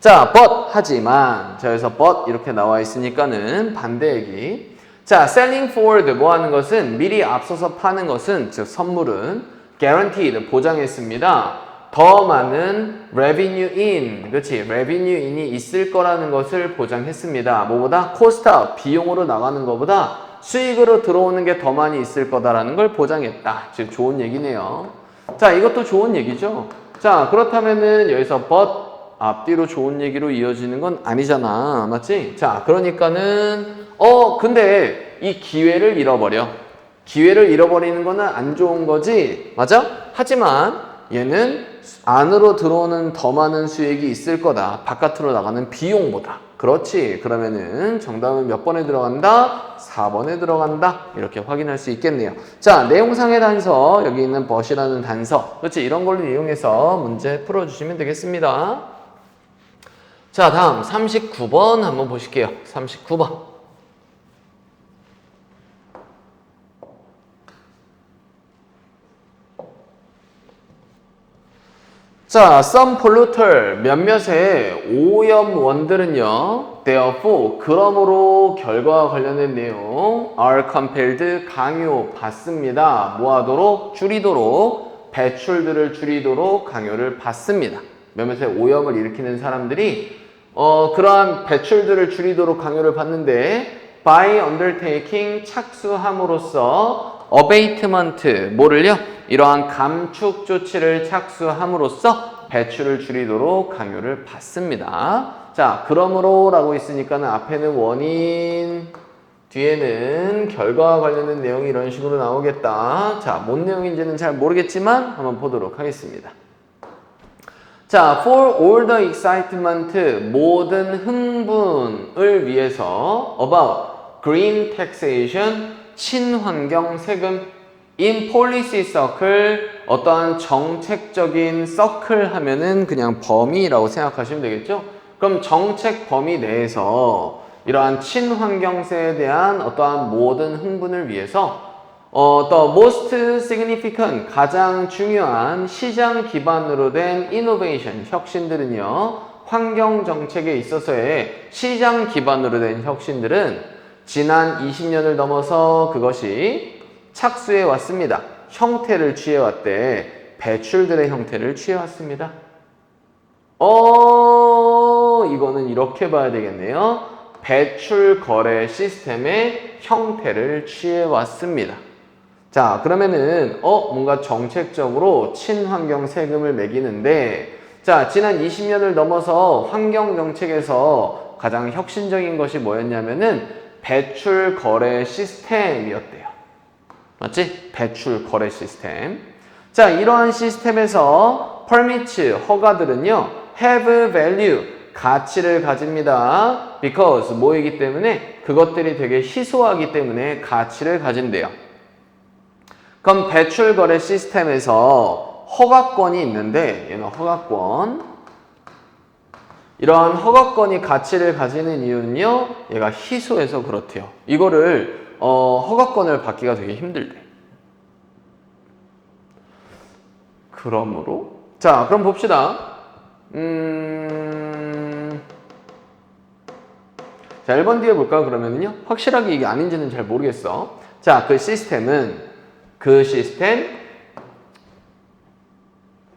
자, but 하지만 자, 여기서 but 이렇게 나와 있으니까는 반대 얘기. 자, selling forward 뭐 하는 것은 미리 앞서서 파는 것은 즉 선물은 guaranteed 보장했습니다. 더 많은 revenue in, 그렇지? revenue in이 있을 거라는 것을 보장했습니다. 뭐보다 cost up 비용으로 나가는 것보다 수익으로 들어오는 게 더 많이 있을 거다라는 걸 보장했다. 즉 좋은 얘기네요. 자, 이것도 좋은 얘기죠. 자, 그렇다면은 여기서 but 앞뒤로 좋은 얘기로 이어지는 건 아니잖아. 맞지? 자, 그러니까는 근데 이 기회를 잃어버려. 기회를 잃어버리는 거는 안 좋은 거지. 맞아? 하지만 얘는 안으로 들어오는 더 많은 수익이 있을 거다. 바깥으로 나가는 비용보다. 그렇지. 그러면은 정답은 몇 번에 들어간다? 4번에 들어간다. 이렇게 확인할 수 있겠네요. 자, 내용상의 단서, 여기 있는 but이라는 단서. 그렇지. 이런 걸로 이용해서 문제 풀어주시면 되겠습니다. 자, 다음 39번 한번 보실게요. 39번. 자, some polluter 몇몇의 오염원들은요, therefore 그러므로 결과와 관련된 내용 are compelled 강요받습니다. 뭐 하도록? 줄이도록 배출들을 줄이도록 강요를 받습니다. 몇몇의 오염을 일으키는 사람들이 그러한 배출들을 줄이도록 강요를 받는데 by undertaking 착수함으로써 abatement 뭐를요? 이러한 감축 조치를 착수함으로써 배출을 줄이도록 강요를 받습니다. 자, 그러므로 라고 있으니까는 앞에는 원인, 뒤에는 결과와 관련된 내용이 이런 식으로 나오겠다. 자, 뭔 내용인지는 잘 모르겠지만 한번 보도록 하겠습니다. 자, for all the excitement, 모든 흥분을 위해서 about green taxation, 친환경 세금, in policy circle, 어떠한 정책적인 서클 하면은 그냥 범위라고 생각하시면 되겠죠? 그럼 정책 범위 내에서 이러한 친환경세에 대한 어떠한 모든 흥분을 위해서 the most significant, 가장 중요한 시장 기반으로 된 innovation, 혁신들은요, 환경 정책에 있어서의 시장 기반으로 된 혁신들은 지난 20년을 넘어서 그것이 착수해 왔습니다. 형태를 취해 왔대. 배출들의 형태를 취해 왔습니다. 이거는 이렇게 봐야 되겠네요. 배출 거래 시스템의 형태를 취해 왔습니다. 자, 그러면은 뭔가 정책적으로 친환경 세금을 매기는데, 자, 지난 20년을 넘어서 환경 정책에서 가장 혁신적인 것이 뭐였냐면은 배출 거래 시스템이었대요. 맞지? 배출 거래 시스템. 자, 이러한 시스템에서 permits, 허가들은요, have value, 가치를 가집니다. because 뭐이기 때문에 그것들이 되게 희소하기 때문에 가치를 가진대요. 그럼 배출 거래 시스템에서 허가권이 있는데, 얘는 허가권. 이러한 허가권이 가치를 가지는 이유는요, 얘가 희소해서 그렇대요. 이거를 허가권을 받기가 되게 힘들대. 그러므로 자, 그럼 봅시다. 자, 1번 뒤에 볼까 그러면요, 확실하게 이게 아닌지는 잘 모르겠어. 자, 그 시스템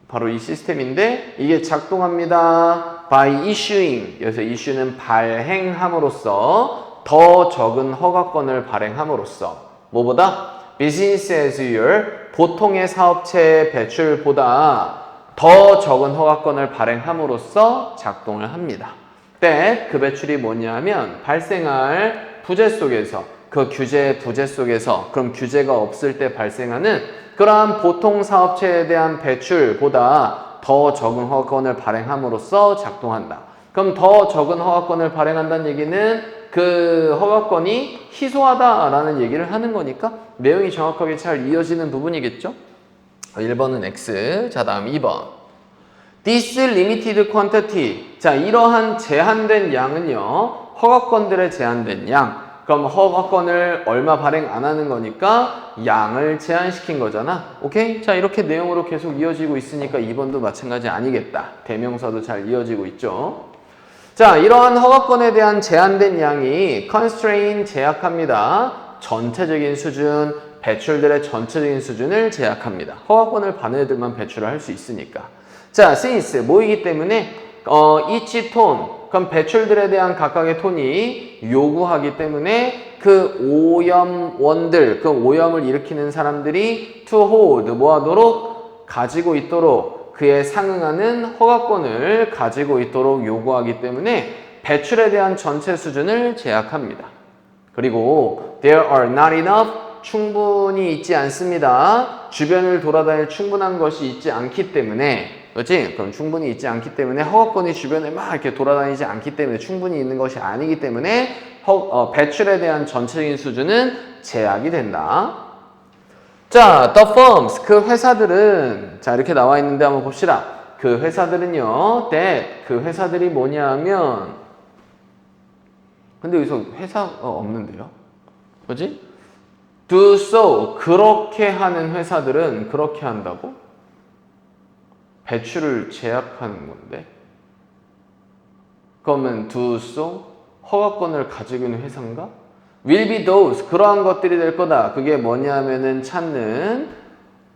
바로 이 시스템인데 이게 작동합니다. by issuing, 여기서 issue는 발행함으로써, 더 적은 허가권을 발행함으로써, 뭐보다? business as usual, 보통의 사업체 배출보다 더 적은 허가권을 발행함으로써 작동을 합니다. that, 그 배출이 뭐냐면 발생할 부재 속에서 그 규제의 부재 속에서 그럼 규제가 없을 때 발생하는 그러한 보통 사업체에 대한 배출보다 더 적은 허가권을 발행함으로써 작동한다. 그럼 더 적은 허가권을 발행한다는 얘기는 그 허가권이 희소하다라는 얘기를 하는 거니까 내용이 정확하게 잘 이어지는 부분이겠죠? 1번은 X. 자, 다음 2번. This limited quantity. 자, 이러한 제한된 양은요. 허가권들의 제한된 양. 그럼 허가권을 얼마 발행 안 하는 거니까 양을 제한시킨 거잖아. 오케이? 자, 이렇게 내용으로 계속 이어지고 있으니까 2번도 마찬가지 아니겠다. 대명사도 잘 이어지고 있죠. 자, 이러한 허가권에 대한 제한된 양이 constraint 제약합니다. 전체적인 수준, 배출들의 전체적인 수준을 제약합니다. 허가권을 받는 애들만 배출을 할 수 있으니까. 자, since 뭐이기 때문에 each 톤, 그럼 배출들에 대한 각각의 톤이 요구하기 때문에 그 오염원들, 그 오염을 일으키는 사람들이 to hold, 뭐하도록 가지고 있도록 그에 상응하는 허가권을 가지고 있도록 요구하기 때문에 배출에 대한 전체 수준을 제약합니다. 그리고 there are not enough, 충분히 있지 않습니다. 주변을 돌아다닐 충분한 것이 있지 않기 때문에, 그렇지? 그럼 충분히 있지 않기 때문에 허가권이 주변에 막 이렇게 돌아다니지 않기 때문에 충분히 있는 것이 아니기 때문에 배출에 대한 전체적인 수준은 제약이 된다. 자, the firms, 그 회사들은, 자, 이렇게 나와 있는데 한번 봅시다. 그 회사들은요, 그 회사들이 뭐냐 하면, 근데 여기서 회사가 없는데요? 뭐지? do so, 그렇게 하는 회사들은 그렇게 한다고? 배출을 제약하는 건데. 그러면 do so, 허가권을 가지고 있는 회사인가? will be those, 그러한 것들이 될 거다. 그게 뭐냐면은 찾는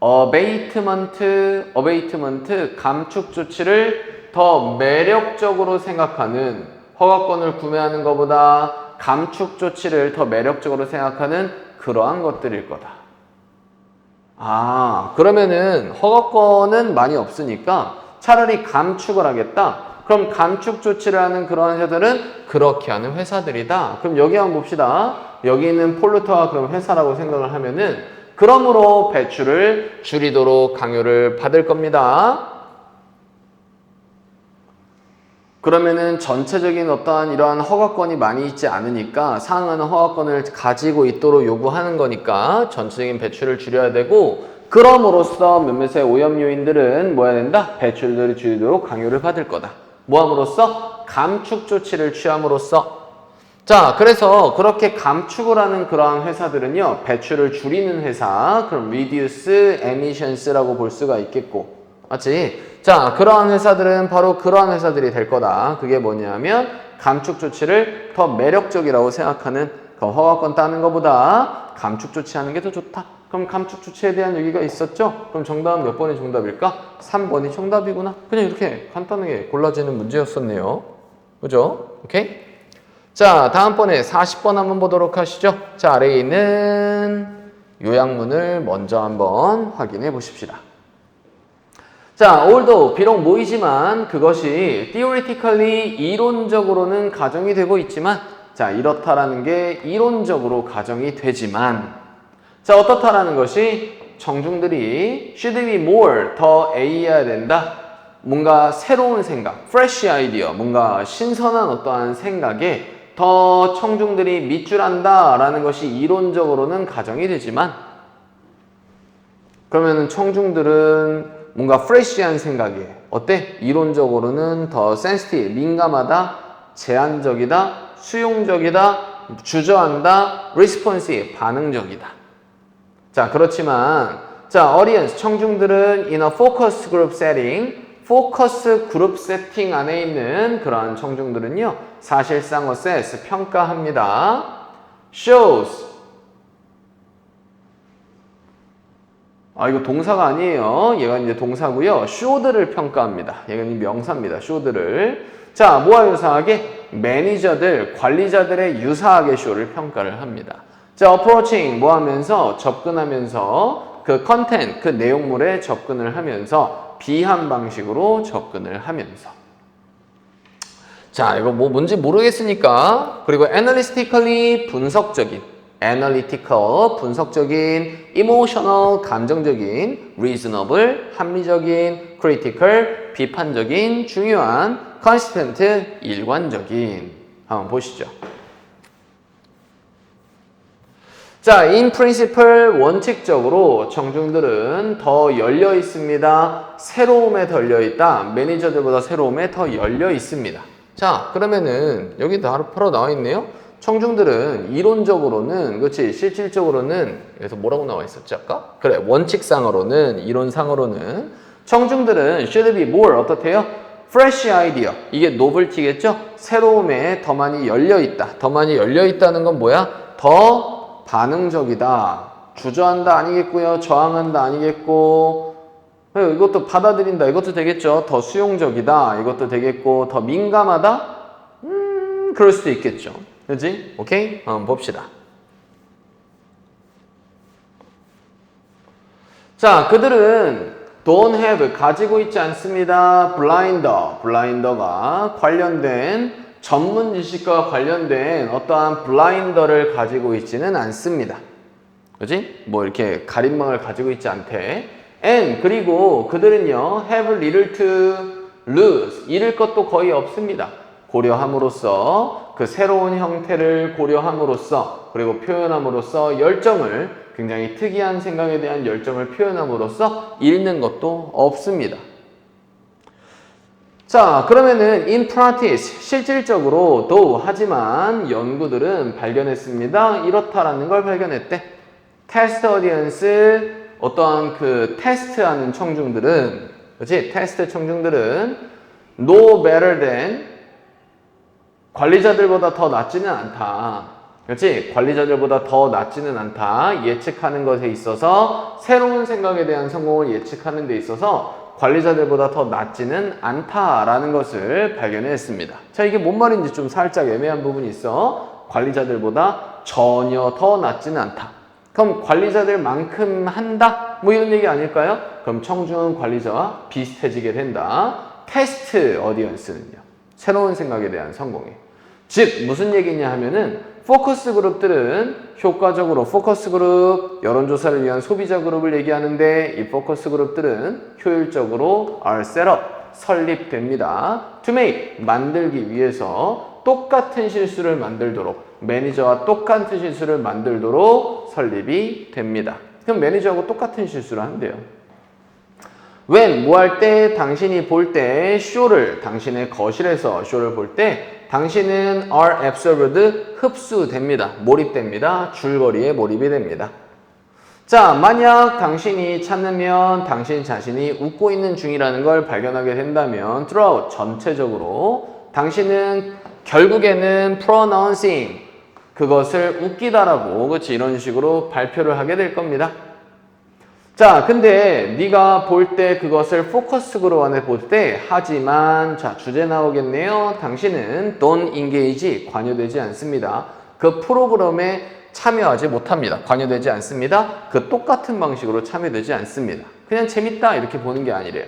abatement, 감축 조치를 더 매력적으로 생각하는, 허가권을 구매하는 것보다 감축 조치를 더 매력적으로 생각하는 그러한 것들일 거다. 아, 그러면은 허가권은 많이 없으니까 차라리 감축을 하겠다. 그럼 감축 조치를 하는 그러한 회사들은 그렇게 하는 회사들이다. 그럼 여기 한번 봅시다. 여기 있는 폴루터가 그럼 회사라고 생각을 하면은 그러므로 배출을 줄이도록 강요를 받을 겁니다. 그러면은 전체적인 어떠한 이러한 허가권이 많이 있지 않으니까 상응하는 허가권을 가지고 있도록 요구하는 거니까 전체적인 배출을 줄여야 되고, 그럼으로써 몇몇의 오염 요인들은 뭐 해야 된다? 배출들을 줄이도록 강요를 받을 거다. 뭐 함으로써? 감축 조치를 취함으로써. 자, 그래서 그렇게 감축을 하는 그러한 회사들은요, 배출을 줄이는 회사, 그럼 reduce emissions라고 볼 수가 있겠고, 맞지? 자, 그러한 회사들은 바로 그러한 회사들이 될 거다. 그게 뭐냐면 감축 조치를 더 매력적이라고 생각하는, 그 허가권 따는 것보다 감축 조치하는 게 더 좋다. 그럼 감축 조치에 대한 얘기가 있었죠? 그럼 정답은 몇 번이 정답일까? 3번이 정답이구나. 그냥 이렇게 간단하게 골라지는 문제였었네요. 그죠? 오케이? 자, 다음번에 40번 한번 보도록 하시죠. 자, 아래에 있는 요약문을 먼저 한번 확인해 보십시다. 자, although, 비록 모이지만 그것이 theoretically, 이론적으로는 가정이 되고 있지만, 자, 이렇다라는 게 이론적으로 가정이 되지만, 자, 어떻다라는 것이 청중들이 should be more, 더 A해야 된다. 뭔가 새로운 생각, fresh idea, 뭔가 신선한 어떠한 생각에 더 청중들이 밑줄한다 라는 것이 이론적으로는 가정이 되지만, 그러면 청중들은 뭔가 프레시한 생각에 어때? 이론적으로는 더 sensitive, 민감하다, 제한적이다, 수용적이다, 주저한다, responsive, 반응적이다. 자, 그렇지만 자, audience, 청중들은 in a focus group setting, 포커스 그룹 세팅 안에 있는 그러한 청중들은요, 사실상 assess, 평가합니다. shows, 이거 동사가 아니에요. 얘가 이제 동사고요. show드를 평가합니다. 얘는 명사입니다. show드를. 자, 뭐와 유사하게? 매니저들, 관리자들의 유사하게 show를 평가를 합니다. 자, approaching, 뭐 하면서? 접근하면서 그 content, 그 내용물에 접근을 하면서 비한 방식으로 접근을 하면서. 자, 이거 뭐 뭔지 모르겠으니까. 그리고 analytically 분석적인, analytical 분석적인, emotional 감정적인, reasonable 합리적인, critical 비판적인, 중요한, consistent 일관적인. 한번 보시죠. 자, in principle 원칙적으로 청중들은 더 열려 있습니다. 새로움에 더 열려 있다. 매니저들보다 새로움에 더 열려 있습니다. 자, 그러면은 여기 바로 나와 있네요. 청중들은 이론적으로는, 그렇지, 실질적으로는, 그래서 뭐라고 나와 있었지 아까? 그래, 원칙상으로는, 이론상으로는 청중들은 should be more 어떻대요? fresh idea. 이게 novelty겠죠? 새로움에 더 많이 열려 있다. 더 많이 열려 있다는 건 뭐야? 더 반응적이다. 주저한다 아니겠고요. 저항한다 아니겠고. 이것도 받아들인다. 이것도 되겠죠. 더 수용적이다. 이것도 되겠고. 더 민감하다? 그럴 수도 있겠죠. 그렇지? 오케이? 한번 봅시다. 자, 그들은 don't have 가지고 있지 않습니다. 블라인더가 관련된 전문 지식과 관련된 어떠한 블라인더를 가지고 있지는 않습니다. 그지? 뭐 이렇게 가림막을 가지고 있지 않대. And 그리고 그들은요 have little to lose 잃을 것도 거의 없습니다. 고려함으로써 그 새로운 형태를 고려함으로써 그리고 표현함으로써 열정을 굉장히 특이한 생각에 대한 열정을 표현함으로써 잃는 것도 없습니다. 자, 그러면은 in practice 실질적으로 though 하지만 연구들은 발견했습니다. 이렇다라는 걸 발견했대. 테스트 어디언스 어떠한 그 테스트하는 청중들은 그렇지? 테스트 청중들은 no better than 관리자들보다 더 낫지는 않다. 그렇지? 관리자들보다 더 낫지는 않다. 예측하는 것에 있어서 새로운 생각에 대한 성공을 예측하는 데 있어서 관리자들보다 더 낫지는 않다라는 것을 발견했습니다. 자, 이게 뭔 말인지 좀 살짝 애매한 부분이 있어. 관리자들보다 전혀 더 낫지는 않다. 그럼 관리자들만큼 한다? 뭐 이런 얘기 아닐까요? 그럼 청중은 관리자와 비슷해지게 된다. 테스트 어디언스는요. 새로운 생각에 대한 성공에. 즉 무슨 얘기냐 하면은 포커스 그룹들은 효과적으로 포커스 그룹, 여론조사를 위한 소비자 그룹을 얘기하는데 이 포커스 그룹들은 효율적으로 are set up, 설립됩니다. to make, 만들기 위해서 똑같은 실수를 만들도록 매니저와 똑같은 실수를 만들도록 설립이 됩니다. 그럼 매니저하고 똑같은 실수를 한대요. when, 뭐 할 때, 당신이 볼 때, 쇼를, 당신의 거실에서 쇼를 볼 때 당신은 are absorbed, 흡수됩니다. 몰입됩니다. 줄거리에 몰입이 됩니다. 자, 만약 당신이 찾으면 당신 자신이 웃고 있는 중이라는 걸 발견하게 된다면 throughout, 전체적으로 당신은 결국에는 pronouncing, 그것을 웃기다라고 그렇지 이런 식으로 발표를 하게 될 겁니다. 자, 근데 네가 볼 때 그것을 포커스 그룹 안에 볼 때 하지만 자, 주제 나오겠네요. 당신은 don't engage, 관여되지 않습니다. 그 프로그램에 참여하지 못합니다. 관여되지 않습니다. 그 똑같은 방식으로 참여되지 않습니다. 그냥 재밌다 이렇게 보는 게 아니래요.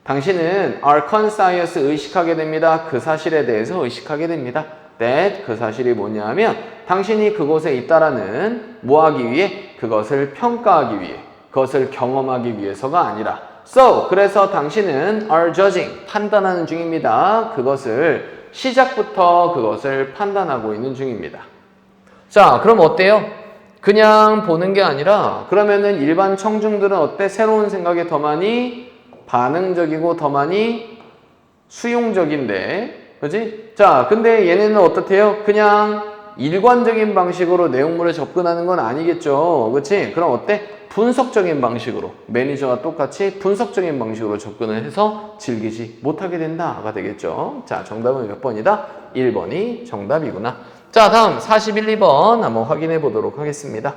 당신은 are conscious, 의식하게 됩니다. 그 사실에 대해서 의식하게 됩니다. that, 그 사실이 뭐냐 하면 당신이 그곳에 있다라는 뭐 하기 위해? 그것을 평가하기 위해, 그것을 경험하기 위해서가 아니라 so, 그래서 당신은 are judging, 판단하는 중입니다. 그것을 시작부터 그것을 판단하고 있는 중입니다. 자, 그럼 어때요? 그냥 보는 게 아니라 그러면은 일반 청중들은 어때? 새로운 생각에 더 많이 반응적이고 더 많이 수용적인데, 그렇지? 자, 근데 얘네는 어떻대요? 그냥 일관적인 방식으로 내용물에 접근하는 건 아니겠죠. 그렇지? 그럼 어때? 분석적인 방식으로, 매니저와 똑같이 분석적인 방식으로 접근을 해서 즐기지 못하게 된다가 되겠죠. 자, 정답은 몇 번이다? 1번이 정답이구나. 자, 다음 41, 2번 한번 확인해 보도록 하겠습니다.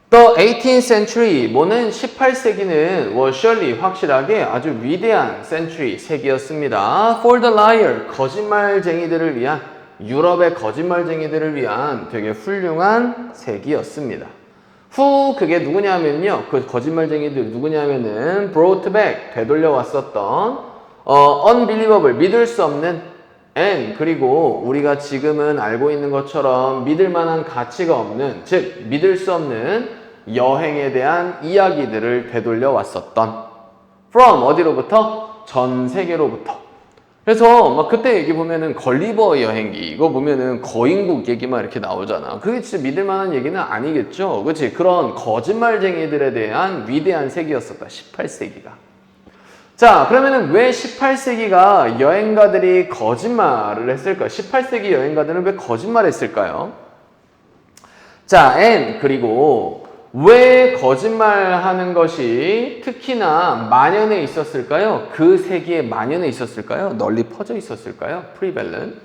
The 18th century, 뭐는 18세기는 was surely, 확실하게 아주 위대한 century, 세기였습니다. For the liar, 거짓말쟁이들을 위한, 유럽의 거짓말쟁이들을 위한 되게 훌륭한 세기였습니다. 그게 누구냐면요. 그 거짓말쟁이들 누구냐면은 brought back, 되돌려왔었던 unbelievable, 믿을 수 없는 and, 그리고 우리가 지금은 알고 있는 것처럼 믿을 만한 가치가 없는, 즉 믿을 수 없는 여행에 대한 이야기들을 되돌려왔었던 from, 어디로부터? 전 세계로부터. 그래서 막 그때 얘기 보면은 걸리버 여행기 이거 보면은 거인국 얘기만 이렇게 나오잖아. 그게 진짜 믿을 만한 얘기는 아니겠죠. 그렇지? 그런 거짓말쟁이들에 대한 위대한 세기였었다. 18세기가. 자, 그러면은 왜 18세기가 여행가들이 거짓말을 했을까요? 18세기 여행가들은 왜 거짓말을 했을까요? 자, and 그리고 왜 거짓말하는 것이 특히나 만연해 있었을까요? 그 세기에 만연해 있었을까요? 널리 퍼져 있었을까요? prevalent.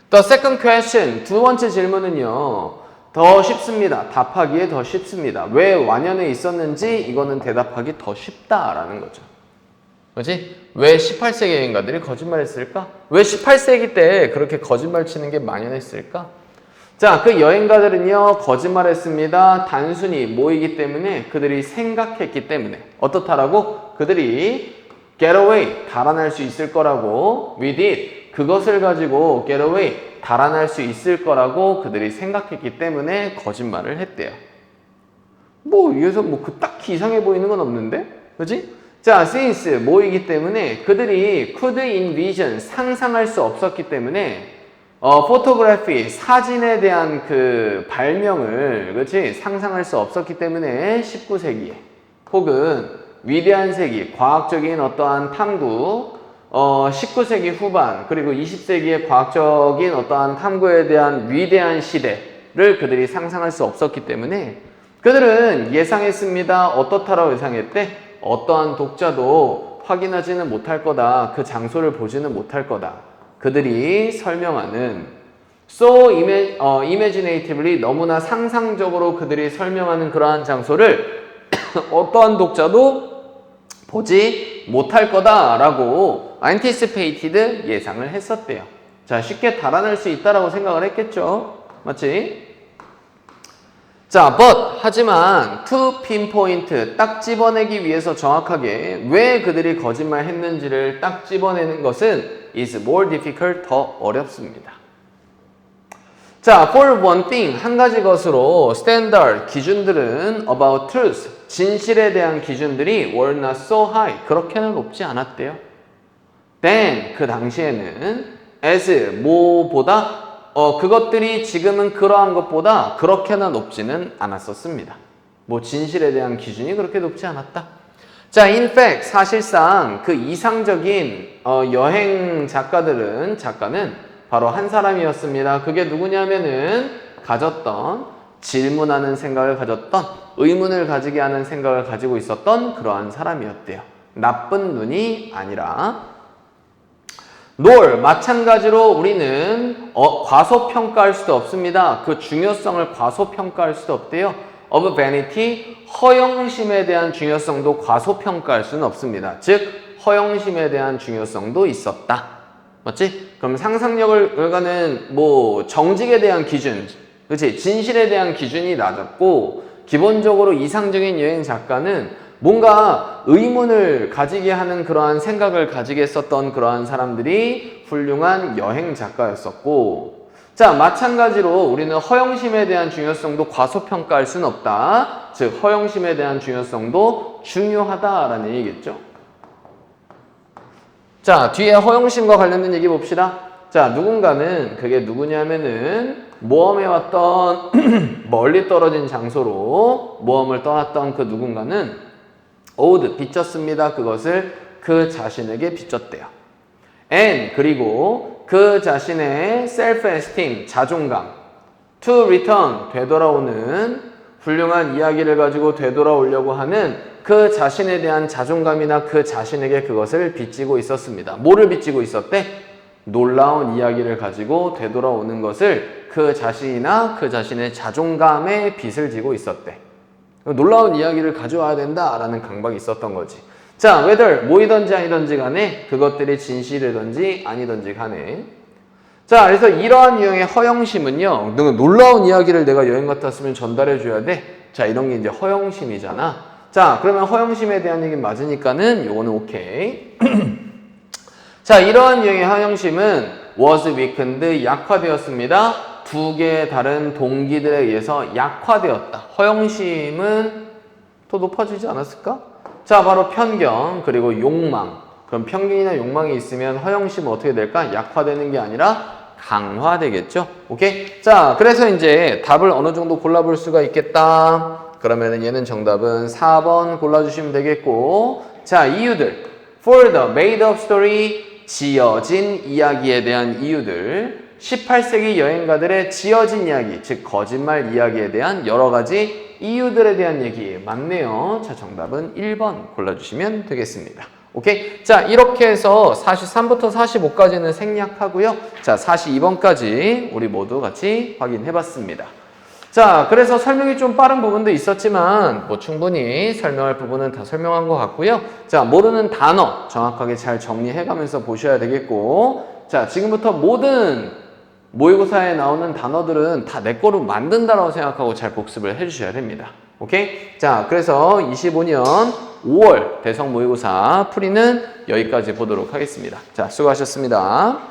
The second question, 두 번째 질문은요. 더 쉽습니다. 답하기에 더 쉽습니다. 왜 완연해 있었는지 이거는 대답하기 더 쉽다라는 거죠. 그렇지? 왜 18세기 여행가들이 거짓말했을까? 왜 18세기 때 그렇게 거짓말 치는 게 만연했을까? 자, 그 여행가들은요, 거짓말했습니다. 단순히 뭐이기 때문에? 그들이 생각했기 때문에. 어떻다라고? 그들이 get away, 달아날 수 있을 거라고, with it, 그것을 가지고 get away, 달아날 수 있을 거라고 그들이 생각했기 때문에 거짓말을 했대요. 여기서 그 딱히 이상해 보이는 건 없는데? 그지? 자, since, 뭐이기 때문에? 그들이 could envision, 상상할 수 없었기 때문에 포토그래피, 사진에 대한 그 발명을, 그렇지? 상상할 수 없었기 때문에 19세기에 혹은 위대한 세기, 과학적인 어떠한 탐구, 19세기 후반 그리고 20세기의 과학적인 어떠한 탐구에 대한 위대한 시대를 그들이 상상할 수 없었기 때문에 그들은 예상했습니다. 어떻다라고 예상했대? 어떠한 독자도 확인하지는 못할 거다. 그 장소를 보지는 못할 거다. 그들이 설명하는 so imaginatively, 너무나 상상적으로 그들이 설명하는 그러한 장소를 어떠한 독자도 보지 못할 거다라고 anticipated, 예상을 했었대요. 자, 쉽게 달아날 수 있다라고 생각을 했겠죠. 맞지? 자, but, 하지만 to pinpoint, 딱 집어내기 위해서 정확하게 왜 그들이 거짓말 했는지를 딱 집어내는 것은 is more difficult, 더 어렵습니다. 자, for one thing, 한 가지 것으로 standard, 기준들은 about truth, 진실에 대한 기준들이 were not so high, 그렇게는 높지 않았대요. then, 그 당시에는 as, 뭐보다 그것들이 지금은 그러한 것보다 그렇게나 높지는 않았었습니다. 진실에 대한 기준이 그렇게 높지 않았다. 자, in fact, 사실상 그 이상적인 여행 작가는 바로 한 사람이었습니다. 그게 누구냐면은 가졌던, 질문하는 생각을 가졌던, 의문을 가지게 하는 생각을 가지고 있었던 그러한 사람이었대요. 나쁜 눈이 아니라. nor, 마찬가지로 우리는 과소평가할 수도 없습니다. 그 중요성을 과소평가할 수도 없대요. of vanity, 허영심에 대한 중요성도 과소평가할 수는 없습니다. 즉, 허영심에 대한 중요성도 있었다. 맞지? 그럼 상상력을 가는 정직에 대한 기준, 그렇지? 진실에 대한 기준이 낮았고, 기본적으로 이상적인 여행 작가는 뭔가 의문을 가지게 하는 그러한 생각을 가지게 했었던 그러한 사람들이 훌륭한 여행 작가였었고, 자, 마찬가지로 우리는 허영심에 대한 중요성도 과소평가할 수는 없다. 즉, 허영심에 대한 중요성도 중요하다라는 얘기겠죠. 자, 뒤에 허영심과 관련된 얘기 봅시다. 자, 누군가는, 그게 누구냐면은 모험해 왔던 멀리 떨어진 장소로 모험을 떠났던 그 누군가는 owed, 빚졌습니다. 그것을 그 자신에게 빚졌대요. and, 그리고 그 자신의 self-esteem, 자존감, to return, 되돌아오는 훌륭한 이야기를 가지고 되돌아오려고 하는 그 자신에 대한 자존감이나 그 자신에게 그것을 빚지고 있었습니다. 뭐를 빚지고 있었대? 놀라운 이야기를 가지고 되돌아오는 것을 그 자신이나 그 자신의 자존감에 빚을 지고 있었대. 놀라운 이야기를 가져와야 된다라는 강박이 있었던 거지. 자, whether 뭐이든지 아니든지 간에 그것들이 진실이든지 아니든지 간에. 자, 그래서 이러한 유형의 허영심은요, 놀라운 이야기를 내가 여행 갔다 왔으면 전달해 줘야 돼. 자, 이런 게 이제 허영심이잖아. 자, 그러면 허영심에 대한 얘기 맞으니까는 요거는 오케이. 자, 이러한 유형의 허영심은 was weakened, 약화되었습니다. 두 개의 다른 동기들에 의해서 약화되었다. 허영심은 더 높아지지 않았을까? 자, 바로 편견, 그리고 욕망. 그럼 편견이나 욕망이 있으면 허영심은 어떻게 될까? 약화되는 게 아니라 강화되겠죠? 오케이? 자, 그래서 이제 답을 어느 정도 골라볼 수가 있겠다. 그러면은 얘는 정답은 4번 골라주시면 되겠고. 자, 이유들. For the made up story, 지어진 이야기에 대한 이유들. 18세기 여행가들의 지어진 이야기, 즉 거짓말 이야기에 대한 여러 가지 이유들에 대한 얘기 맞네요. 자, 정답은 1번 골라주시면 되겠습니다. 오케이? 자, 이렇게 해서 43부터 45까지는 생략하고요. 자, 42번까지 우리 모두 같이 확인해 봤습니다. 자, 그래서 설명이 좀 빠른 부분도 있었지만 뭐 충분히 설명할 부분은 다 설명한 것 같고요. 자, 모르는 단어 정확하게 잘 정리해 가면서 보셔야 되겠고, 자, 지금부터 모든 모의고사에 나오는 단어들은 다 내 거로 만든다라고 생각하고 잘 복습을 해주셔야 됩니다. 오케이? 자, 그래서 25년 5월 대성 모의고사 풀이는 여기까지 보도록 하겠습니다. 자, 수고하셨습니다.